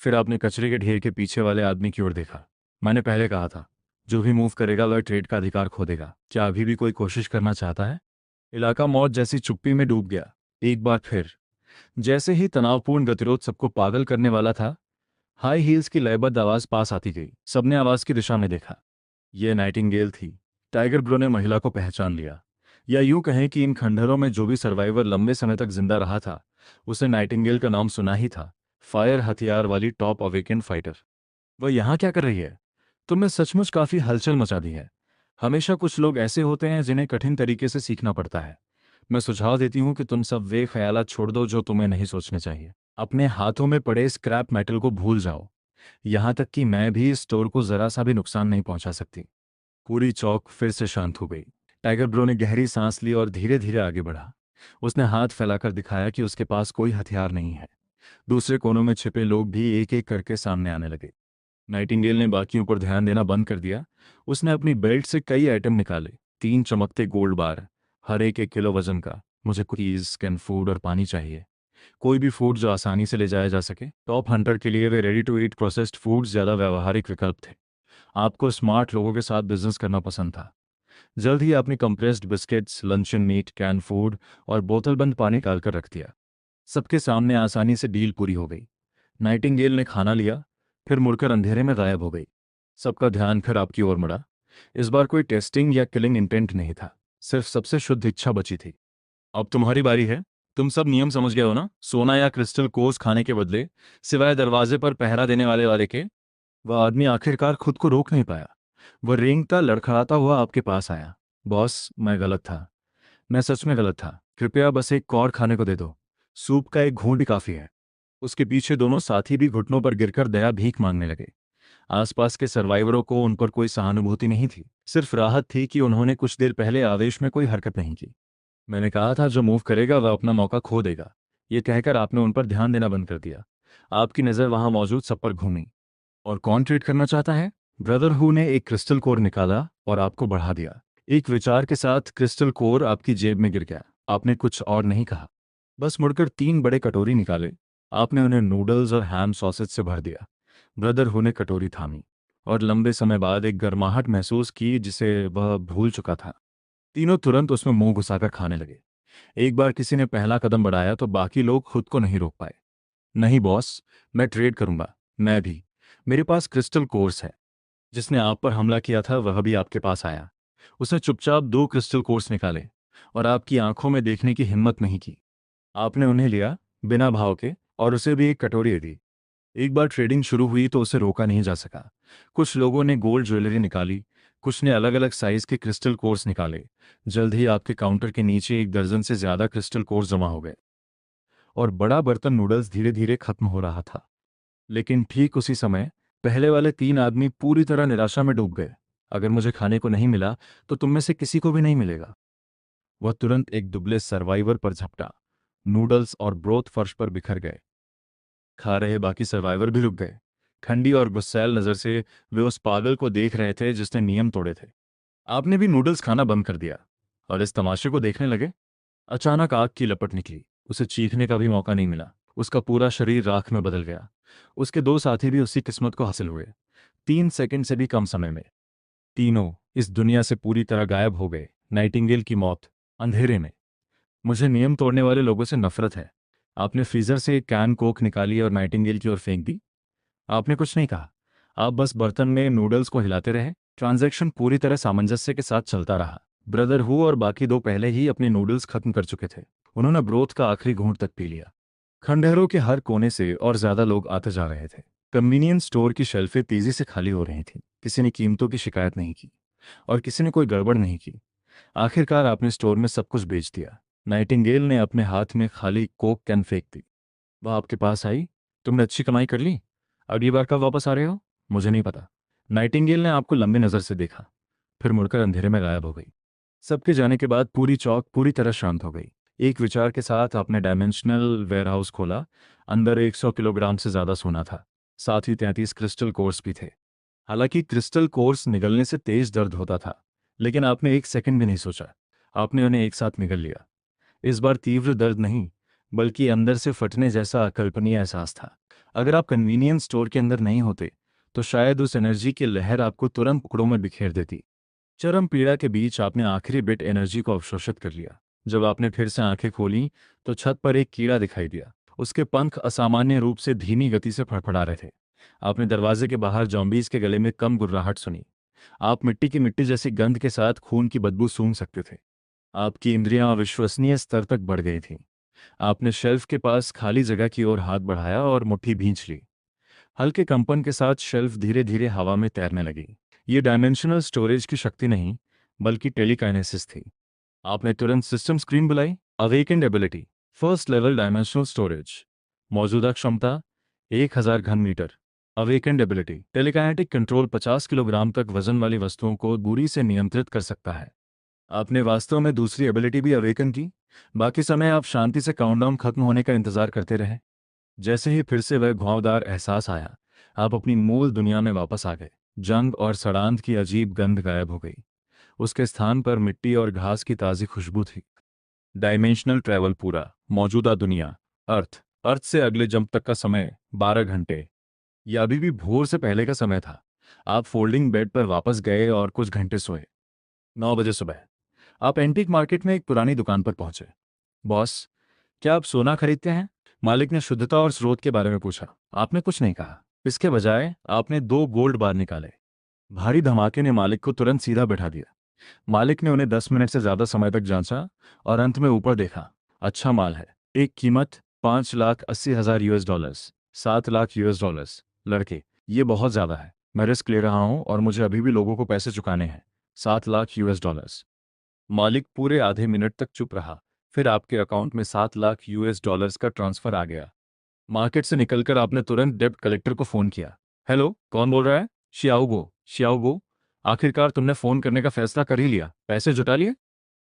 S1: फिर आपने कचरे के ढेर के पीछे वाले आदमी की ओर देखा। मैंने पहले कहा था, जो भी मूव करेगा वह ट्रेड का अधिकार खो देगा। क्या अभी भी कोई कोशिश करना चाहता है? इलाका मौत जैसी चुप्पी में डूब गया। एक बार फिर, जैसे ही तनावपूर्ण गतिरोध सबको पागल करने वाला था, हाई हील्स की लयबद्ध आवाज पास आती गई। सबने आवाज की दिशा में देखा। यह नाइटिंगेल थी। टाइगर ब्रो ने महिला को पहचान लिया। या यूं कहें कि इन खंडहरों में जो भी सर्वाइवर लंबे समय तक जिंदा रहा था, उसे नाइटिंगेल का नाम सुना ही था। फायर हथियार वाली टॉप अवेकेन फाइटर। वह यहाँ क्या कर रही है? तुमने सचमुच काफी हलचल मचा दी है। हमेशा कुछ लोग ऐसे होते हैं जिन्हें कठिन तरीके से सीखना पड़ता है। मैं सुझाव देती हूँ कि तुम सब वे ख्यालात छोड़ दो जो तुम्हें नहीं सोचने चाहिए। अपने हाथों में पड़े स्क्रैप मेटल को भूल जाओ। यहां तक कि मैं भी इस स्टोर को जरा सा भी नुकसान नहीं पहुंचा सकती। पूरी चौक फिर से शांत हो गई। टाइगर ब्रो ने गहरी सांस ली और धीरे धीरे आगे बढ़ा। उसने हाथ फैलाकर दिखाया कि उसके पास कोई हथियार नहीं है। दूसरे कोनों में छिपे लोग भी एक एक करके सामने आने लगे। नाइटिंगेल ने बाकियों पर ध्यान देना बंद कर दिया। उसने अपनी बेल्ट से कई आइटम निकाले। 3 चमकते गोल्ड बार, हर एक 1 किलो वजन का। मुझे कुकीज, स्कैन फूड और पानी चाहिए। कोई भी फूड जो आसानी से ले जाया जा सके। टॉप हंटर के लिए वे ready to eat processed foods ज़्यादा व्यावहारिक विकल्प थे। आपको स्मार्ट लोगों के साथ बिजनेस करना पसंद था। जल्द ही आपने compressed biscuits, luncheon meat, can food और बोतलबंद पानी डालकर रख दिया। सबके सामने आसानी से डील पूरी हो गई। नाइटिंगेल ने खाना लिया, फिर मुड़कर अंधेरे में गायब हो गई। सबका ध्यान फिर आपकी ओर मुड़ा। इस बार कोई टेस्टिंग या किलिंग इंटेंट नहीं था, सिर्फ सबसे शुद्ध इच्छा बची थी। अब तुम्हारी बारी है। तुम सब नियम समझ गए हो ना? सोना या क्रिस्टल कोर्स खाने के बदले, सिवाय दरवाजे पर पहरा देने वाले वाले के। वह आदमी आखिरकार खुद को रोक नहीं पाया। वह रेंगता लड़खड़ाता हुआ आपके पास आया। बॉस, मैं गलत था। मैं सच में गलत था। कृपया बस एक और खाने को दे दो। सूप का एक घूंट भी काफी है। उसके पीछे दोनों साथी भी घुटनों पर गिरकर दया भीख मांगने लगे। आसपास के सर्वाइवरों को उन पर कोई सहानुभूति नहीं थी, सिर्फ राहत थी कि उन्होंने कुछ देर पहले आवेश में कोई हरकत नहीं की। मैंने कहा था, जो मूव करेगा वह अपना मौका खो देगा। ये कहकर आपने उन पर ध्यान देना बंद कर दिया। आपकी नज़र वहां मौजूद सब पर घूमी। और कौन ट्रेड करना चाहता है? ब्रदरहू ने एक क्रिस्टल कोर निकाला और आपको बढ़ा दिया। एक विचार के साथ क्रिस्टल कोर आपकी जेब में गिर गया। आपने कुछ और नहीं कहा, बस मुड़कर 3 बड़े कटोरी निकाले। आपने उन्हें नूडल्स और हैम सॉसेज से भर दिया। ब्रदरहू ने कटोरी थामी और लंबे समय बाद एक गर्माहट महसूस की जिसे वह भूल चुका था। तीनों तुरंत उसमें मुंह घुसाकर खाने लगे। एक बार किसी ने पहला कदम बढ़ाया तो बाकी लोग खुद को नहीं रोक पाए। नहीं बॉस, मैं ट्रेड करूंगा। मैं भी। मेरे पास क्रिस्टल कोर्स है। जिसने आप पर हमला किया था वह भी आपके पास आया। उसने चुपचाप 2 क्रिस्टल कोर्स निकाले और आपकी आंखों में देखने की हिम्मत नहीं की। आपने उन्हें लिया, बिना भाव के, और उसे भी एक कटोरी दी। एक बार ट्रेडिंग शुरू हुई तो उसे रोका नहीं जा सका। कुछ लोगों ने गोल्ड ज्वेलरी निकाली, कुछ ने अलग अलग साइज के क्रिस्टल कोर्स निकाले। जल्द ही आपके काउंटर के नीचे 1 दर्जन से ज्यादा क्रिस्टल कोर्स जमा हो गए और बड़ा बर्तन नूडल्स धीरे धीरे खत्म हो रहा था। लेकिन ठीक उसी समय पहले वाले 3 आदमी पूरी तरह निराशा में डूब गए। अगर मुझे खाने को नहीं मिला तो तुम में से किसी को भी नहीं मिलेगा। वह तुरंत एक दुबले सर्वाइवर पर झपटा। नूडल्स और ब्रोथ फर्श पर बिखर गए। खा रहे बाकी सर्वाइवर भी रुक गए। ठंडी और गुस्सैल नजर से वे उस पागल को देख रहे थे जिसने नियम तोड़े थे। आपने भी नूडल्स खाना बंद कर दिया और इस तमाशे को देखने लगे। अचानक आग की लपट निकली। उसे चीखने का भी मौका नहीं मिला। उसका पूरा शरीर राख में बदल गया। उसके 2 साथी भी उसी किस्मत को हासिल हुए। 3 सेकंड से भी कम समय में तीनों इस दुनिया से पूरी तरह गायब हो गए। नाइटिंगेल की मौत, अंधेरे में। मुझे नियम तोड़ने वाले लोगों से नफरत है। आपने फ्रीजर से एक कैन कोक निकाली और नाइटिंगेल की ओर फेंक दी। आपने कुछ नहीं कहा। आप बस बर्तन में नूडल्स को हिलाते रहे। ट्रांजैक्शन पूरी तरह सामंजस्य के साथ चलता रहा। ब्रदर हु और बाकी 2 पहले ही अपने नूडल्स खत्म कर चुके थे। उन्होंने ब्रोथ का आखिरी घूंट तक पी लिया। खंडहरों के हर कोने से और ज्यादा लोग आते जा रहे थे। कन्वीनियंस स्टोर की शेल्फें तेजी से खाली हो रही थीं। किसी ने कीमतों की शिकायत नहीं की और किसी ने कोई गड़बड़ नहीं की। आखिरकार आपने स्टोर में सब कुछ बेच दिया। नाइटिंगेल ने अपने हाथ में खाली कोक कैन फेंक दी। वह आपके पास आई। तुमने अच्छी कमाई कर ली। अगली बार कब वापस आ रहे हो? मुझे नहीं पता। नाइटिंगेल ने आपको लंबी नज़र से देखा, फिर मुड़कर अंधेरे में गायब हो गई। सबके जाने के बाद पूरी चौक पूरी तरह शांत हो गई। एक विचार के साथ आपने डायमेंशनल वेयरहाउस खोला। अंदर 100 किलोग्राम से ज़्यादा सोना था। साथ ही 33 क्रिस्टल कोर्स भी थे। हालांकि क्रिस्टल कोर्स निगलने से तेज दर्द होता था, लेकिन आपने एक सेकंड भी नहीं सोचा। आपने उन्हें एक साथ निगल लिया। इस बार तीव्र दर्द नहीं, बल्कि अंदर से फटने जैसा अकल्पनीय एहसास था। अगर आप कन्वीनियंस स्टोर के अंदर नहीं होते तो शायद उस एनर्जी की लहर आपको तुरंत टुकड़ों में बिखेर देती। चरम पीड़ा के बीच आपने आखिरी बिट एनर्जी को अवशोषित कर लिया। जब आपने फिर से आंखें खोली तो छत पर एक कीड़ा दिखाई दिया। उसके पंख असामान्य रूप से धीमी गति से फड़फड़ा रहे थे। आपने दरवाजे के बाहर जॉम्बीज के गले में कम गुर्राहट सुनी। आप मिट्टी की मिट्टी जैसी गंध के साथ खून की बदबू सूंघ सकते थे। आपकी इंद्रियां अविश्वसनीय स्तर तक बढ़ गई थीं। आपने शेल्फ के पास खाली जगह की ओर हाथ बढ़ाया और मुट्ठी भींच ली। हल्के कंपन के साथ शेल्फ धीरे धीरे हवा में तैरने लगी। ये डायमेंशनल स्टोरेज की शक्ति नहीं, बल्कि टेलीकाइनेसिस थी। आपने तुरंत सिस्टम स्क्रीन बुलाई। Awakened ability, first level dimensional storage. मौजूदा क्षमता 1000 घन metre. Awakened ability, telekinetic control 50 kilogram तक वजन वाली वस्तुओं को दूरी से नियंत्रित कर सकता है। आपने वास्तव में दूसरी एबिलिटी भी अवेकन की। बाकी समय आप शांति से काउंटडाउन खत्म होने का इंतजार करते रहे। जैसे ही फिर से वह घुमावदार एहसास आया, आप अपनी मूल दुनिया में वापस आ गए। जंग और सड़ांध की अजीब गंध गायब हो गई। उसके स्थान पर मिट्टी और घास की ताज़ी खुशबू थी। डायमेंशनल ट्रैवल पूरा। मौजूदा दुनिया, अर्थ। अर्थ से अगले जंप तक का समय 12 घंटे। यह अभी भी भोर से पहले का समय था। आप फोल्डिंग बेड पर वापस गए और कुछ घंटे सोए। 9 बजे सुबह आप एंटीक मार्केट में एक पुरानी दुकान पर पहुंचे। बॉस, क्या आप सोना खरीदते हैं? मालिक ने शुद्धता और स्रोत के बारे में पूछा। आपने कुछ नहीं कहा। इसके बजाय आपने 2 गोल्ड बार निकाले। भारी धमाके ने मालिक को तुरंत सीधा बैठा दिया। मालिक ने उन्हें 10 मिनट से ज्यादा समय तक जांचा और अंत में ऊपर देखा। अच्छा माल है। एक कीमत 5,80,000 US dollars, 7 lakh US dollars. लड़के, ये बहुत ज्यादा है। मैं रिस्क ले रहा हूं और मुझे अभी भी लोगों को पैसे चुकाने हैं। 7 लाख यूएस डॉलर्स। मालिक पूरे आधे मिनट तक चुप रहा। फिर आपके अकाउंट में 7 लाख यूएस डॉलर्स का ट्रांसफर आ गया। मार्केट से निकलकर आपने तुरंत डेब्ट कलेक्टर को फोन किया। हेलो, कौन बोल रहा है? शियाओगो। शियाओगो, आखिरकार तुमने फोन करने का फैसला कर ही लिया। पैसे जुटा लिए?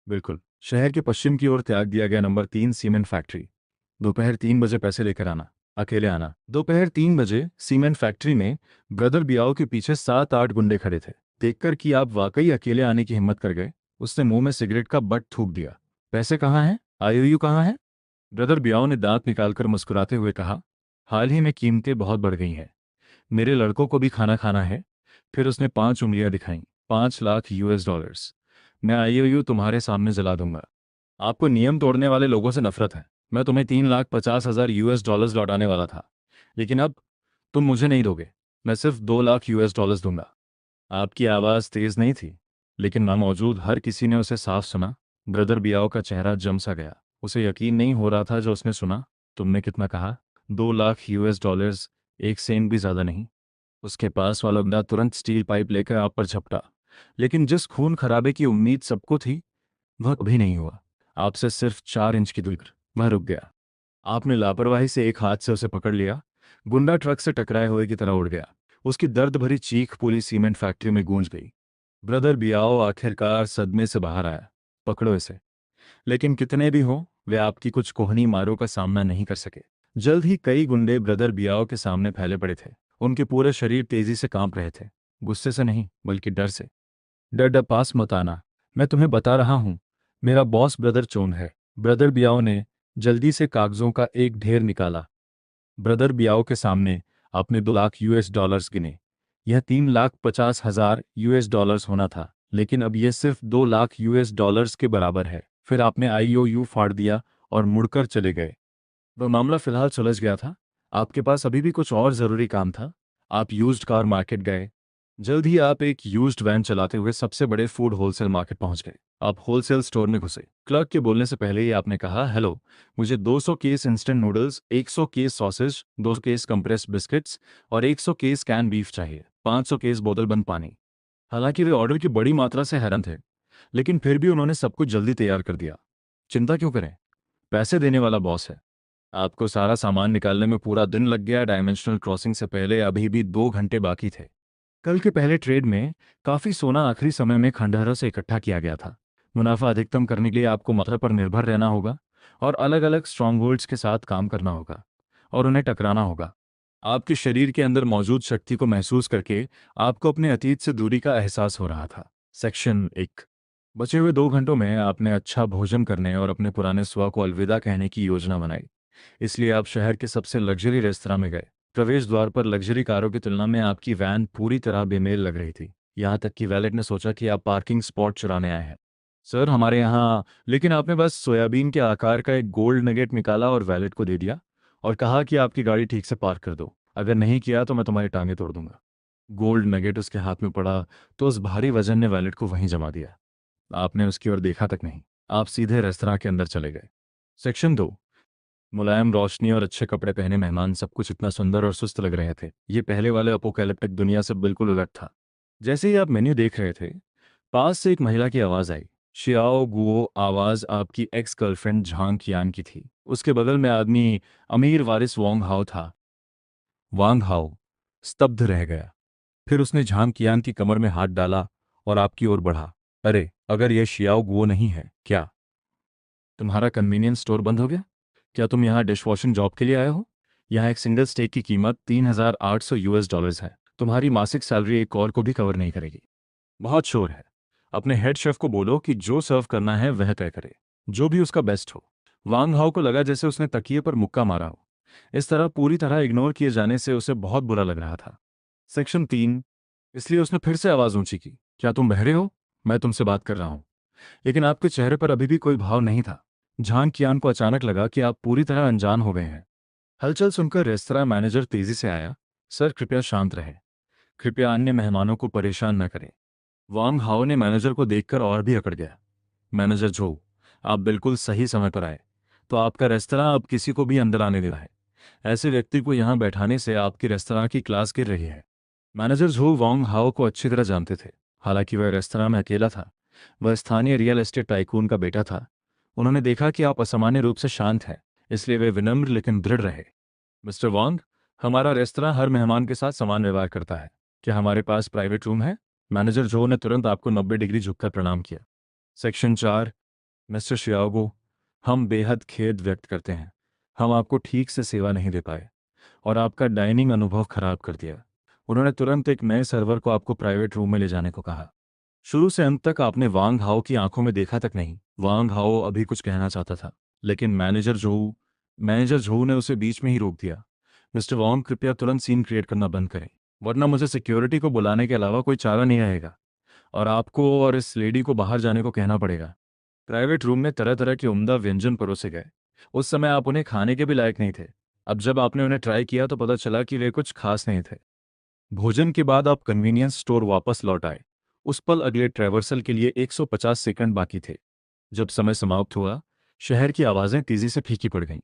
S1: बिल्कुल। शहर के पश्चिम की ओर त्याग दिया गया नंबर 3 सीमेंट फैक्ट्री। दोपहर 3 बजे पैसे लेकर आना। अकेले आना। दोपहर 3 बजे सीमेंट फैक्ट्री में ब्रदर बियाओ के पीछे 7-8 गुंडे खड़े थे। देखकर कि आप वाकई अकेले आने की हिम्मत कर गए, उसने मुंह में सिगरेट का बट थूक दिया। पैसे कहाँ हैं? आईओयू कहाँ है? ब्रदर बियाओ ने दांत निकालकर मुस्कुराते हुए कहा, हाल ही में कीमतें बहुत बढ़ गई हैं। मेरे लड़कों को भी खाना खाना है। फिर उसने 5 उंगलियां दिखाईं। 5 लाख यूएस डॉलर्स। मैं आईओयू तुम्हारे सामने जला दूंगा। आपको नियम तोड़ने वाले लोगों से नफरत है। मैं तुम्हें 3,50,000 यूएस डॉलर्स लौटाने वाला था, लेकिन अब तुम मुझे नहीं दोगे। मैं सिर्फ 2 लाख यूएस डॉलर्स दूंगा। आपकी आवाज़ तेज नहीं थी, लेकिन वहाँ मौजूद हर किसी ने उसे साफ सुना। ब्रदर बियाओ का चेहरा जम सा गया। उसे यकीन नहीं हो रहा था जो उसने सुना। तुमने कितना कहा? 2 लाख यूएस डॉलर्स। एक सेंट भी ज़्यादा नहीं। उसके पास वाला बंदा तुरंत स्टील पाइप लेकर आप पर झपटा, लेकिन जिस खून खराबे की उम्मीद सबको थी वह कभी नहीं हुआ। आपसे सिर्फ 4 इंच की दूरी पर वह रुक गया। आपने लापरवाही से एक हाथ से उसे पकड़ लिया। गुंडा ट्रक से टकराए हुए की तरह उड़ गया। उसकी दर्द भरी चीख पूरी सीमेंट फैक्ट्री में गूंज गई। ब्रदर बियाओ आखिरकार सदमे से बाहर आया। पकड़ो इसे। लेकिन कितने भी हों, वे आपकी कुछ कोहनी मारों का सामना नहीं कर सके। जल्द ही कई गुंडे ब्रदर बियाओ के सामने फैले पड़े थे। उनके पूरे शरीर तेजी से कांप रहे थे। गुस्से से नहीं, बल्कि डर से। डर डर पास मत आना। मैं तुम्हें बता रहा हूं, मेरा बॉस ब्रदर चोन है। ब्रदर बियाओ ने जल्दी से कागजों का एक ढेर निकाला। ब्रदर बियाओ के सामने आपने 2 लाख यूएस डॉलर्स गिने। यह 3,50,000 यूएस डॉलर्स होना था, लेकिन अब यह सिर्फ 2 लाख यूएस डॉलर्स के बराबर है। फिर आपने आईओयू फाड़ दिया और मुड़कर चले गए। वह मामला फिलहाल सुलझ गया था। आपके पास अभी भी कुछ और ज़रूरी काम था। आप यूज्ड कार मार्केट गए। जल्द ही आप एक यूज्ड वैन चलाते हुए सबसे बड़े फूड होलसेल मार्केट पहुंच गए। आप होलसेल स्टोर में घुसे। क्लर्क के बोलने से पहले ही आपने कहा, हेलो, मुझे 200 case instant noodles, 100 case sausage, 200 case compressed biscuits और 100 केस कैन बीफ चाहिए, 500 केस बोतल बंद पानी। हालांकि वे ऑर्डर की बड़ी मात्रा से हैरान थे, लेकिन फिर भी उन्होंने सब कुछ जल्दी तैयार कर दिया। चिंता क्यों करें, पैसे देने वाला बॉस है। आपको सारा सामान निकालने में पूरा दिन लग गया। डायमेंशनल क्रॉसिंग से पहले अभी भी 2 घंटे बाकी थे। कल के पहले ट्रेड में काफ़ी सोना आखिरी समय में खंडहरों से इकट्ठा किया गया था। मुनाफा अधिकतम करने के लिए आपको मात्रा पर निर्भर रहना होगा और अलग अलग स्ट्रांगहोल्ड्स के साथ काम करना होगा और उन्हें टकराना होगा। आपके शरीर के अंदर मौजूद शक्ति को महसूस करके आपको अपने अतीत से दूरी का एहसास हो रहा था। सेक्शन 1। बचे हुए 2 घंटों में आपने अच्छा भोजन करने और अपने पुराने स्व को अलविदा कहने की योजना बनाई। इसलिए आप शहर के सबसे लग्जरी रेस्तरां में गए। प्रवेश द्वार पर लग्जरी कारों की तुलना में आपकी वैन पूरी तरह बेमेल लग रही थी। यहाँ तक कि वैलेट ने सोचा कि आप पार्किंग स्पॉट चुराने आए हैं। सर, हमारे यहाँ। लेकिन आपने बस सोयाबीन के आकार का एक गोल्ड नगेट निकाला और वैलेट को दे दिया और कहा कि आपकी गाड़ी ठीक से पार्क कर दो। अगर नहीं किया तो मैं तुम्हारी टांगें तोड़ दूंगा। गोल्ड नगेट उसके हाथ में पड़ा तो उस भारी वजन ने वैलेट को वहीं जमा दिया। आपने उसकी ओर देखा तक नहीं। आप सीधे रेस्तरां के अंदर चले गए। सेक्शन 2। मुलायम रोशनी और अच्छे कपड़े पहने मेहमान सब कुछ इतना सुंदर और सुस्त लग रहे थे। ये पहले वाले अपोकैलिप्टिक दुनिया से बिल्कुल अलग था। जैसे ही आप मेन्यू देख रहे थे, पास से एक महिला की आवाज़ आई। Xiao Guo. आवाज़ आपकी एक्स गर्लफ्रेंड झांग कियान की थी। उसके बगल में आदमी अमीर वारिस वांग हाओ था। वांग हाओ स्तब्ध रह गया। फिर उसने झांग कियान की कमर में हाथ डाला और आपकी ओर बढ़ा। अरे, अगर यह शियाओ गुओ नहीं है, क्या तुम्हारा कन्वीनियंस स्टोर बंद हो गया? क्या तुम यहाँ डिश वॉशिंग जॉब के लिए आए हो? यहाँ एक सिंगल स्टेक की कीमत 3,800 यूएस डॉलर्स है। तुम्हारी मासिक सैलरी एक और को भी कवर नहीं करेगी। बहुत शोर है। अपने हेड शेफ को बोलो कि जो सर्व करना है वह तय करे, जो भी उसका बेस्ट हो। वांग हाओ को लगा जैसे उसने तकिए पर मुक्का मारा हो। इस तरह पूरी तरह इग्नोर किए जाने से उसे बहुत बुरा लग रहा था। सेक्शन 3। इसलिए उसने फिर से आवाज़ ऊंची की। क्या तुम बहरे हो? मैं तुमसे बात कर रहा हूँ। लेकिन आपके चेहरे पर अभी भी कोई भाव नहीं था। झांग कियान को अचानक लगा कि आप पूरी तरह अनजान हो गए हैं। हलचल सुनकर रेस्तरां मैनेजर तेजी से आया। सर, कृपया शांत रहे। कृपया अन्य मेहमानों को परेशान न करें। वांग हाओ ने मैनेजर को देखकर और भी अकड़ गया। मैनेजर झो, आप बिल्कुल सही समय पर आए। तो आपका रेस्तरां अब किसी को भी अंदर आने दे रहा है। ऐसे व्यक्ति को यहाँ बैठाने से आपकी रेस्तरां की क्लास गिर रही है। मैनेजर झो वांग हाओ को अच्छी तरह जानते थे। हालांकि वह रेस्तरां में अकेला था। वह स्थानीय रियल एस्टेट टाइकून का बेटा था। उन्होंने देखा कि आप असामान्य रूप से शांत हैं, इसलिए वे विनम्र लेकिन दृढ़ रहे। मिस्टर वांग, हमारा रेस्तरां हर मेहमान के साथ समान व्यवहार करता है। क्या हमारे पास प्राइवेट रूम है? मैनेजर जो ने तुरंत आपको 90 डिग्री झुककर प्रणाम किया। सेक्शन 4। मिस्टर शियाओगो, हम बेहद खेद व्यक्त करते हैं। हम आपको ठीक से सेवा नहीं दे पाए और आपका डाइनिंग अनुभव खराब कर दिया। उन्होंने तुरंत एक नए सर्वर को आपको प्राइवेट रूम में ले जाने को कहा। शुरू से अंत तक आपने वांग हाओ की आंखों में देखा तक नहीं। वांग हाओ अभी कुछ कहना चाहता था, लेकिन मैनेजर झोऊ ने उसे बीच में ही रोक दिया। मिस्टर वांग, कृपया तुरंत सीन क्रिएट करना बंद करें, वरना मुझे सिक्योरिटी को बुलाने के अलावा कोई चारा नहीं रहेगा और आपको और इस लेडी को बाहर जाने को कहना पड़ेगा। प्राइवेट रूम में तरह तरह के उम्दा व्यंजन परोसे गए। उस समय आप उन्हें खाने के भी लायक नहीं थे। अब जब आपने उन्हें ट्राई किया तो पता चला कि वे कुछ खास नहीं थे। भोजन के बाद आप कन्वीनियंस स्टोर वापस लौट आए। उस पल अगले ट्रैवर्सल के लिए 150 सेकंड बाकी थे। जब समय समाप्त हुआ, शहर की आवाज़ें तेजी से फीकी पड़ गईं।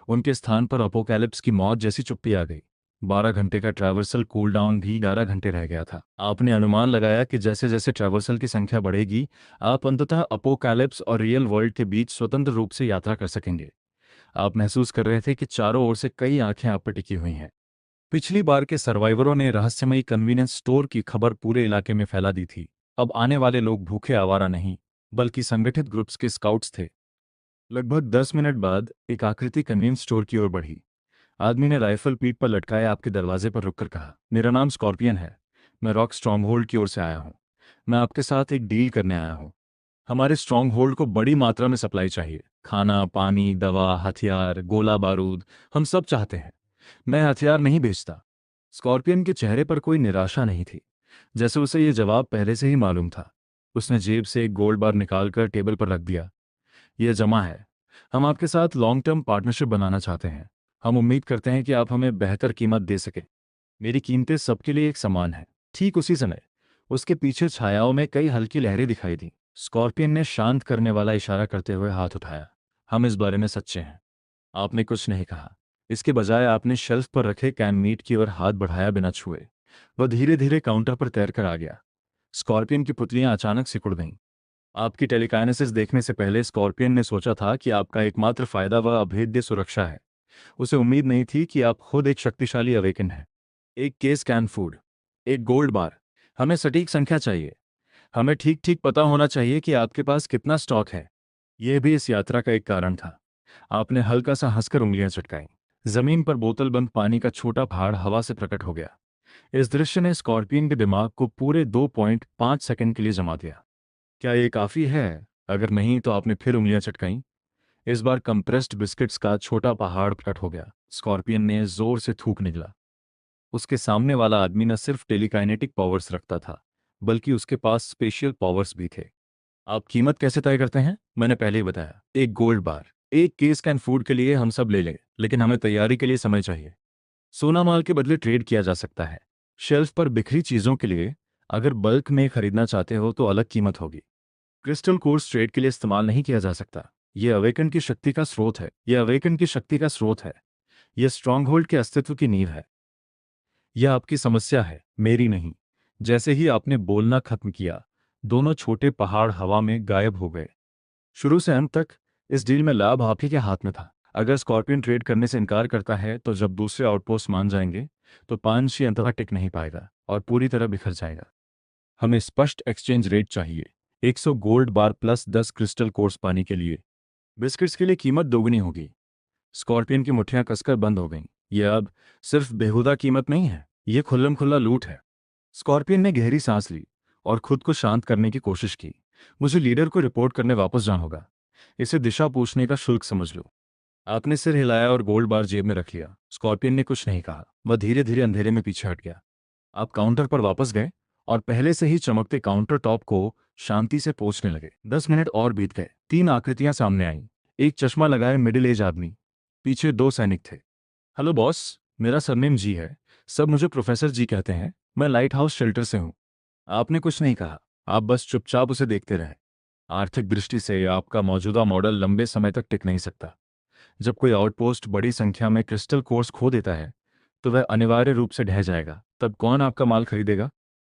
S1: उनके स्थान पर अपोकैलिप्स की मौत जैसी चुप्पी आ गई। 12 घंटे का ट्रैवर्सल कूल डाउन भी 11 घंटे रह गया था। आपने अनुमान लगाया कि जैसे जैसे ट्रैवर्सल की संख्या बढ़ेगी, आप अंततः अपोकैलिप्स और रियल वर्ल्ड के बीच स्वतंत्र रूप से यात्रा कर सकेंगे। आप महसूस कर रहे थे कि चारों ओर से कई आंखें आप पर टिकी हुई हैं। पिछली बार के सर्वाइवरों ने रहस्यमयी कन्वीनियंस स्टोर की खबर पूरे इलाके में फैला दी थी। अब आने वाले लोग भूखे आवारा नहीं, बल्कि संगठित ग्रुप्स के स्काउट्स थे। लगभग 10 मिनट बाद एक आकृति कन्वीनियंस स्टोर की ओर बढ़ी। आदमी ने राइफल पीठ पर लटकाए आपके दरवाजे पर रुककर कहा, मेरा नाम स्कॉर्पियन है। मैं रॉक स्ट्रॉन्गहोल्ड की ओर से आया हूँ। मैं आपके साथ एक डील करने आया हूँ। हमारे स्ट्रॉन्गहोल्ड को बड़ी मात्रा में सप्लाई चाहिए। खाना, पानी, दवा, हथियार, गोला बारूद, हम सब चाहते हैं। मैं हथियार नहीं बेचता। स्कॉर्पियन के चेहरे पर कोई निराशा नहीं थी, जैसे उसे यह जवाब पहले से ही मालूम था। उसने जेब से एक गोल्ड बार निकालकर टेबल पर रख दिया। यह जमा है। हम आपके साथ लॉन्ग टर्म पार्टनरशिप बनाना चाहते हैं। हम उम्मीद करते हैं कि आप हमें बेहतर कीमत दे सकें। मेरी कीमतें सबके लिए एक समान हैं। ठीक उसी समय उसके पीछे छायाओं में कई हल्की लहरें दिखाई दी। स्कॉर्पियन ने शांत करने वाला इशारा करते हुए हाथ उठाया। हम इस बारे में सच्चे हैं। आपने कुछ नहीं कहा। इसके बजाय आपने शेल्फ पर रखे कैन मीट की ओर हाथ बढ़ाया बिना छुए। वह धीरे धीरे काउंटर पर तैरकर आ गया। स्कॉर्पियन की पुतलियां अचानक सिकुड़ गईं। आपकी टेलीकाइनेसिस देखने से पहले स्कॉर्पियन ने सोचा था कि आपका एकमात्र फायदा वह अभेद्य सुरक्षा है। उसे उम्मीद नहीं थी कि आप खुद एक शक्तिशाली अवेकन हैं। एक केस कैन फूड, एक गोल्ड बार। हमें सटीक संख्या चाहिए। हमें ठीक ठीक पता होना चाहिए कि आपके पास कितना स्टॉक है। यह भी इस यात्रा का एक कारण था। आपने हल्का सा हंसकर उंगलियां चटकाई। जमीन पर बोतल बंद पानी का छोटा पहाड़ हवा से प्रकट हो गया। इस दृश्य ने स्कॉर्पियन के दिमाग को पूरे 2.5 सेकंड के लिए जमा दिया। क्या ये काफी है? अगर नहीं तो आपने फिर उंगलियां चटकाई। इस बार कंप्रेस्ड बिस्किट्स का छोटा पहाड़ प्रकट हो गया। स्कॉर्पियन ने जोर से थूक निकला। उसके सामने वाला आदमी न सिर्फ टेलीकाइनेटिक पावर्स रखता था, बल्कि उसके पास स्पेशियल पावर्स भी थे। आप कीमत कैसे तय करते हैं? मैंने पहले ही बताया, एक गोल्ड बार। एक केस कैन फूड के लिए हम सब ले लें, लेकिन हमें तैयारी के लिए समय चाहिए। सोना माल के बदले ट्रेड किया जा सकता है। शेल्फ पर बिखरी चीजों के लिए अगर बल्क में खरीदना चाहते हो तो अलग कीमत होगी। क्रिस्टल कोर्स ट्रेड के लिए इस्तेमाल नहीं किया जा सकता। यह अवेकन की शक्ति का स्रोत है। यह अवेकन की शक्ति का स्रोत है। यह स्ट्रांगहोल्ड के अस्तित्व की नींव है। यह आपकी समस्या है, मेरी नहीं। जैसे ही आपने बोलना खत्म किया, दोनों छोटे पहाड़ हवा में गायब हो गए। शुरू से अंत तक इस डील में लाभ आप ही के हाथ में था। अगर स्कॉर्पियन ट्रेड करने से इनकार करता है तो जब दूसरे आउटपोस्ट मान जाएंगे तो पांच ही अंततः टिक नहीं पाएगा और पूरी तरह बिखर जाएगा। हमें स्पष्ट एक्सचेंज रेट चाहिए। 100 गोल्ड बार प्लस 10 क्रिस्टल कोर्स पानी के लिए। बिस्किट्स के लिए कीमत दोगुनी होगी। स्कॉर्पियन की मुट्ठियां कसकर बंद हो गईं। यह अब सिर्फ बेहुदा कीमत नहीं है, यह खुल्लम खुल्ला लूट है। स्कॉर्पियन ने गहरी सांस ली और खुद को शांत करने की कोशिश की। मुझे लीडर को रिपोर्ट करने वापस जाना होगा। इसे दिशा पूछने का शुल्क समझ लो। आपने सिर हिलाया और गोल्ड बार जेब में रख लिया। स्कॉर्पियन ने कुछ नहीं कहा। वह धीरे धीरे अंधेरे में पीछे हट गया। आप काउंटर पर वापस गए और पहले से ही चमकते काउंटर टॉप को शांति से पोंछने लगे। 10 मिनट और बीत गए। 3 आकृतियां सामने आईं। एक चश्मा लगाए मिडिल एज आदमी, पीछे 2 सैनिक थे। हेलो बॉस, मेरा सरनेम जी है। सब मुझे प्रोफेसर जी कहते हैं। मैं लाइट हाउस शेल्टर से हूँ। आपने कुछ नहीं कहा। आप बस चुपचाप उसे देखते रहे। आर्थिक दृष्टि से आपका मौजूदा मॉडल लंबे समय तक टिक नहीं सकता। जब कोई आउटपोस्ट बड़ी संख्या में क्रिस्टल कोर्स खो देता है तो वह अनिवार्य रूप से ढह जाएगा। तब कौन आपका माल खरीदेगा?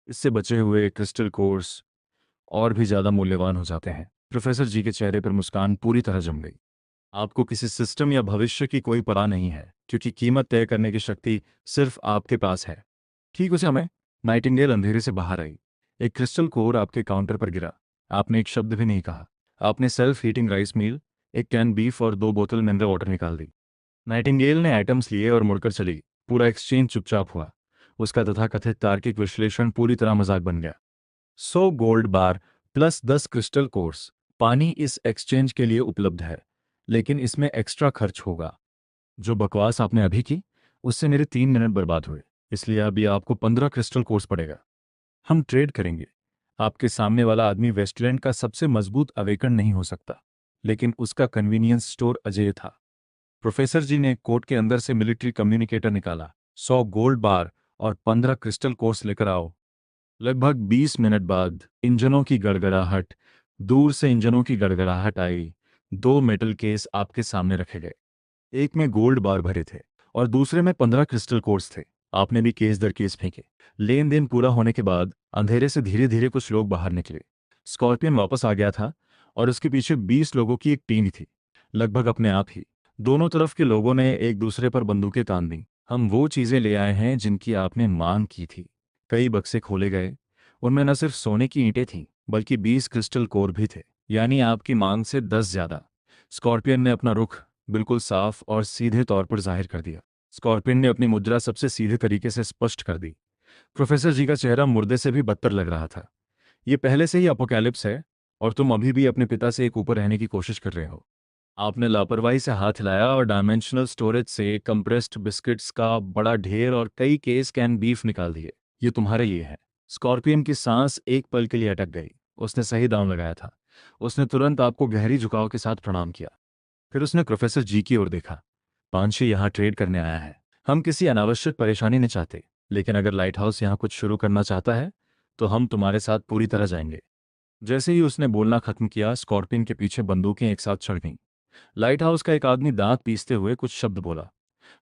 S1: इससे बचे हुए क्रिस्टल कोर्स और भी ज्यादा मूल्यवान हो जाते हैं। प्रोफेसर जी के चेहरे पर मुस्कान पूरी तरह जम गई। आपको किसी सिस्टम या भविष्य की कोई परवाह नहीं है, क्योंकि कीमत तय करने की शक्ति सिर्फ आपके पास है। ठीक उसे समय नाइटिंगेल अंधेरे से बाहर आई। एक क्रिस्टल कोर आपके काउंटर पर गिरा। आपने एक शब्द भी नहीं कहा। आपने सेल्फ हीटिंग राइस मील, एक कैन बीफ और 2 बोतल मिनरल वाटर निकाल दी। नाइटिंगेल ने आइटम्स लिए और मुड़कर चली। पूरा एक्सचेंज चुपचाप हुआ। उसका तथाकथित तार्किक विश्लेषण पूरी तरह मजाक बन गया। 100 गोल्ड बार प्लस 10 क्रिस्टल कोर्स पानी इस एक्सचेंज के लिए उपलब्ध है, लेकिन इसमें एक्स्ट्रा खर्च होगा। जो बकवास आपने अभी की, उससे मेरे 3 मिनट बर्बाद हुए। इसलिए अभी आपको 15 क्रिस्टल कोर्स पड़ेगा। हम ट्रेड करेंगे। आपके सामने वाला आदमी वेस्टलैंड का सबसे मजबूत अवेकन नहीं हो सकता, लेकिन उसका कन्वीनियंस स्टोर अजेय था। प्रोफेसर जी ने कोट के अंदर से मिलिट्री कम्युनिकेटर निकाला। 100 गोल्ड बार और 15 क्रिस्टल कोर्स लेकर आओ। लगभग 20 मिनट बाद इंजनों की गड़गड़ाहट, दूर से इंजनों की गड़गड़ाहट आई। 2 मेटल केस आपके सामने रखे गए। एक में गोल्ड बार भरे थे और दूसरे में 15 क्रिस्टल कोर्स थे। आपने भी केस दर केस फेंके। लेन देन पूरा होने के बाद अंधेरे से धीरे धीरे कुछ लोग बाहर निकले। स्कॉर्पियन वापस आ गया था और उसके पीछे 20 लोगों की एक टीम थी, लगभग अपने आप ही। दोनों तरफ के लोगों ने एक दूसरे पर बंदूकें तान दी। हम वो चीजें ले आए हैं जिनकी आपने मांग की थी। कई बक्से खोले गए। उनमें न सिर्फ सोने की ईंटें थीं, बल्कि 20 क्रिस्टल कोर भी थे, यानी आपकी मांग से 10 ज्यादा। स्कॉर्पियन ने अपना रुख बिल्कुल साफ और सीधे तौर पर जाहिर कर दिया। स्कॉर्पियन ने अपनी मुद्रा सबसे सीधे तरीके से स्पष्ट कर दी। प्रोफेसर जी का चेहरा मुर्दे से भी बदतर लग रहा था। ये पहले से ही अपोकैलिप्स है और तुम अभी भी अपने पिता से एक ऊपर रहने की कोशिश कर रहे हो। आपने लापरवाही से हाथ हिलाया और डायमेंशनल स्टोरेज से कंप्रेस्ड बिस्किट्स का बड़ा ढेर और कई केस कैन बीफ निकाल दिए। ये तुम्हारे लिए है। स्कॉर्पियन की सांस एक पल के लिए अटक गई। उसने सही दांव लगाया था। उसने तुरंत आपको गहरी झुकाव के साथ प्रणाम किया। फिर उसने प्रोफेसर जी की ओर देखा। पांशे यहाँ ट्रेड करने आया है। हम किसी अनावश्यक परेशानी नहीं चाहते, लेकिन अगर लाइट हाउस यहाँ कुछ शुरू करना चाहता है तो हम तुम्हारे साथ पूरी तरह जाएंगे। जैसे ही उसने बोलना खत्म किया, स्कॉर्पियन के पीछे बंदूकें एक साथ चढ़ गईं। लाइट हाउस का एक आदमी दांत पीसते हुए कुछ शब्द बोला।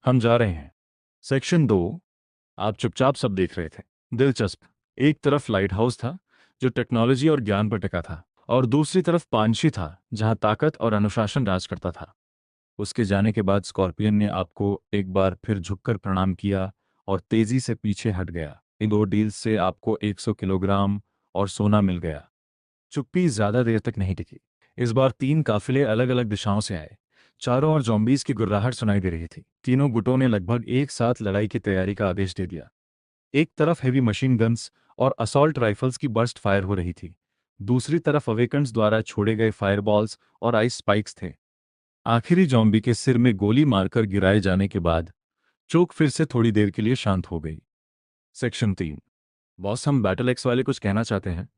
S1: हम जा रहे हैं। सेक्शन 2। आप चुपचाप सब देख रहे थे। दिलचस्प। एक तरफ लाइट हाउस था जो टेक्नोलॉजी और ज्ञान पर टिका था, और दूसरी तरफ पांशी था जहां ताकत और अनुशासन राज करता था। उसके जाने के बाद स्कॉर्पियन ने आपको एक बार फिर झुककर प्रणाम किया और तेजी से पीछे हट गया। इन 2 डील्स से आपको 100 किलोग्राम और सोना मिल गया। चुप्पी ज्यादा देर तक नहीं टिकी। इस बार 3 काफिले अलग अलग दिशाओं से आए। चारों ओर जॉम्बीज की गुर्राहट सुनाई दे रही थी। तीनों गुटों ने लगभग एक साथ लड़ाई की तैयारी का आदेश दे दिया। एक तरफ हेवी मशीन गन्स और असॉल्ट राइफल्स की बर्स्ट फायर हो रही थी। दूसरी तरफ अवेकन्स द्वारा छोड़े गए फायरबॉल्स और आइस स्पाइक्स थे। आखिरी जॉम्बी के सिर में गोली मारकर गिराए जाने के बाद चौक फिर से थोड़ी देर के लिए शांत हो गई। सेक्शन 3। बॉस, हम बैटल एक्स वाले कुछ कहना चाहते हैं।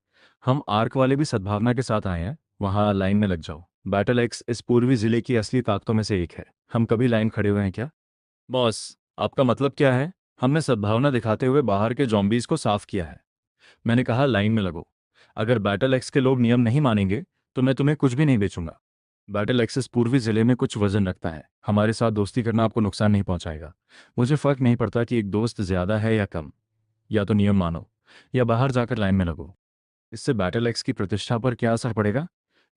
S1: हम आर्क वाले भी सद्भावना के साथ आए हैं। वहां लाइन में लग जाओ। बैटल एक्स इस पूर्वी जिले की असली ताकतों में से एक है। हम कभी लाइन खड़े हुए हैं क्या? बॉस, आपका मतलब क्या है? हमने सद्भावना दिखाते हुए बाहर के जॉम्बीज को साफ किया है। मैंने कहा लाइन में लगो। अगर बैटल एक्स के लोग नियम नहीं मानेंगे तो मैं तुम्हें कुछ भी नहीं बेचूंगा। बैटल एक्सेस पूर्वी जिले में कुछ वजन रखता है। हमारे साथ दोस्ती करना आपको नुकसान नहीं पहुंचाएगा। मुझे फर्क नहीं पड़ता कि एक दोस्त ज्यादा है या कम। या तो नियम मानो या बाहर जाकर लाइन में लगो। इससे बैटल एक्स की प्रतिष्ठा पर क्या असर पड़ेगा?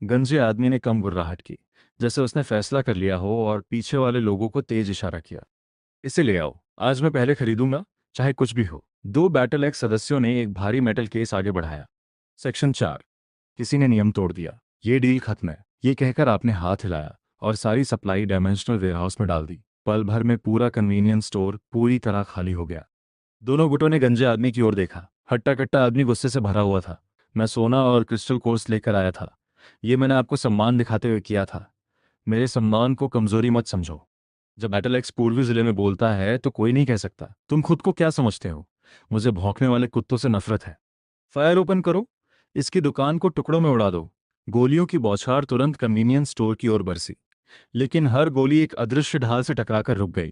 S1: गंजे आदमी ने कम गुर्राहट की, जैसे उसने फैसला कर लिया हो, और पीछे वाले लोगों को तेज इशारा किया। इसे ले आओ। आज मैं पहले खरीदूंगा, चाहे कुछ भी हो। 2 बैटल एक्स सदस्यों ने एक भारी मेटल केस आगे बढ़ाया। सेक्शन 4। किसी ने नियम तोड़ दिया। ये डील खत्म है। ये कहकर आपने हाथ हिलाया और सारी सप्लाई डायमेंशनल वेयरहाउस में डाल दी। पल भर में पूरा कन्वीनियंस स्टोर पूरी तरह खाली हो गया। दोनों गुटों ने गंजे आदमी की ओर देखा। हट्टा कट्टा आदमी गुस्से से भरा हुआ था। मैं सोना और क्रिस्टल कोर्स लेकर आया था। ये मैंने आपको सम्मान दिखाते हुए किया था। मेरे सम्मान को कमजोरी मत समझो। जब बैटल एक्स पूर्वी जिले में बोलता है तो कोई नहीं कह सकता तुम खुद को क्या समझते हो। मुझे भौंकने वाले कुत्तों से नफरत है। फायर ओपन करो। इसकी दुकान को टुकड़ों में उड़ा दो। गोलियों की बौछार तुरंत कन्वीनियंस स्टोर की ओर बरसी, लेकिन हर गोली एक अदृश्य ढाल से टकराकर रुक गई।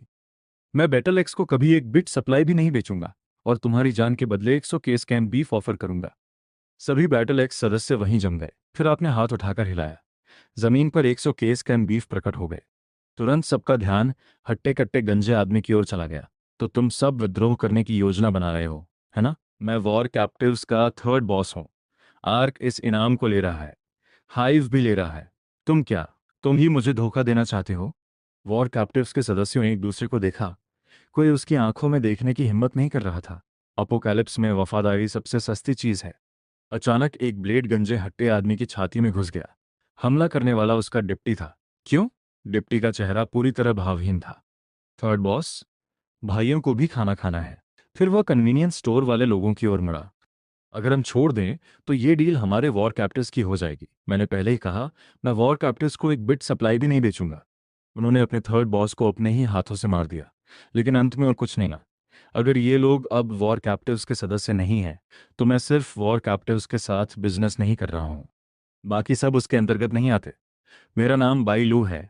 S1: मैं बैटल एक्स को कभी एक बिट सप्लाई भी नहीं बेचूंगा, और तुम्हारी जान के बदले 100 केस कैन बीफ ऑफर करूंगा। सभी बैटल एक्स सदस्य वहीं जम गए। फिर आपने हाथ उठाकर हिलाया। जमीन पर 100 केस कैन बीफ प्रकट हो गए। तुरंत सबका ध्यान हट्टे कट्टे गंजे आदमी की ओर चला गया। तो तुम सब विद्रोह करने की योजना बना रहे हो, है ना? मैं वॉर कैप्टिव्स का थर्ड बॉस हूं। आर्क इस इनाम को ले रहा है। हाइव भी ले रहा है। तुम ही मुझे धोखा देना चाहते हो? वॉर कैप्टिव्स के सदस्यों ने एक दूसरे को देखा। कोई उसकी आंखों में देखने की हिम्मत नहीं कर रहा था। अपोकैलिप्स में वफादारी सबसे सस्ती चीज है। अचानक एक ब्लेड गंजे हट्टे आदमी की छाती में घुस गया। हमला करने वाला उसका डिप्टी था। क्यों? डिप्टी का चेहरा पूरी तरह भावहीन था। थर्ड बॉस, भाइयों को भी खाना खाना है। फिर वह कन्वीनियंस स्टोर वाले लोगों की ओर मुड़ा। अगर हम छोड़ दें तो ये डील हमारे वॉर कैप्टिव्स की हो जाएगी। मैंने पहले ही कहा, मैं वॉर कैप्टिव्स को एक बिट सप्लाई भी नहीं बेचूंगा। उन्होंने अपने थर्ड बॉस को अपने ही हाथों से मार दिया, लेकिन अंत में और कुछ नहीं ना। अगर ये लोग अब वॉर कैप्टिव्स के सदस्य नहीं हैं तो मैं सिर्फ वॉर कैप्टिव्स के साथ बिजनेस नहीं कर रहा हूँ। बाकी सब उसके अंतर्गत नहीं आते। मेरा नाम बाई लू है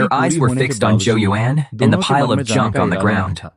S2: Their eyes
S1: पूरी
S2: were
S1: होने के
S2: fixed on Zhou
S1: बावजूद
S2: Yuan and the
S1: दोनों के
S2: pile
S1: मन में
S2: of
S1: जाने
S2: junk
S1: का
S2: on the
S1: इरादा नहीं
S2: ground.
S1: था।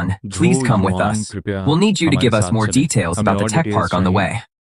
S2: Yuan, please come with
S1: yuan,
S2: us.
S1: कृपया
S2: We'll need you to
S1: हमारे
S2: give us
S1: साथ
S2: more
S1: चलें।
S2: details
S1: हमें
S2: about the
S1: और
S2: tech
S1: details
S2: park on the
S1: चाहिए।
S2: way.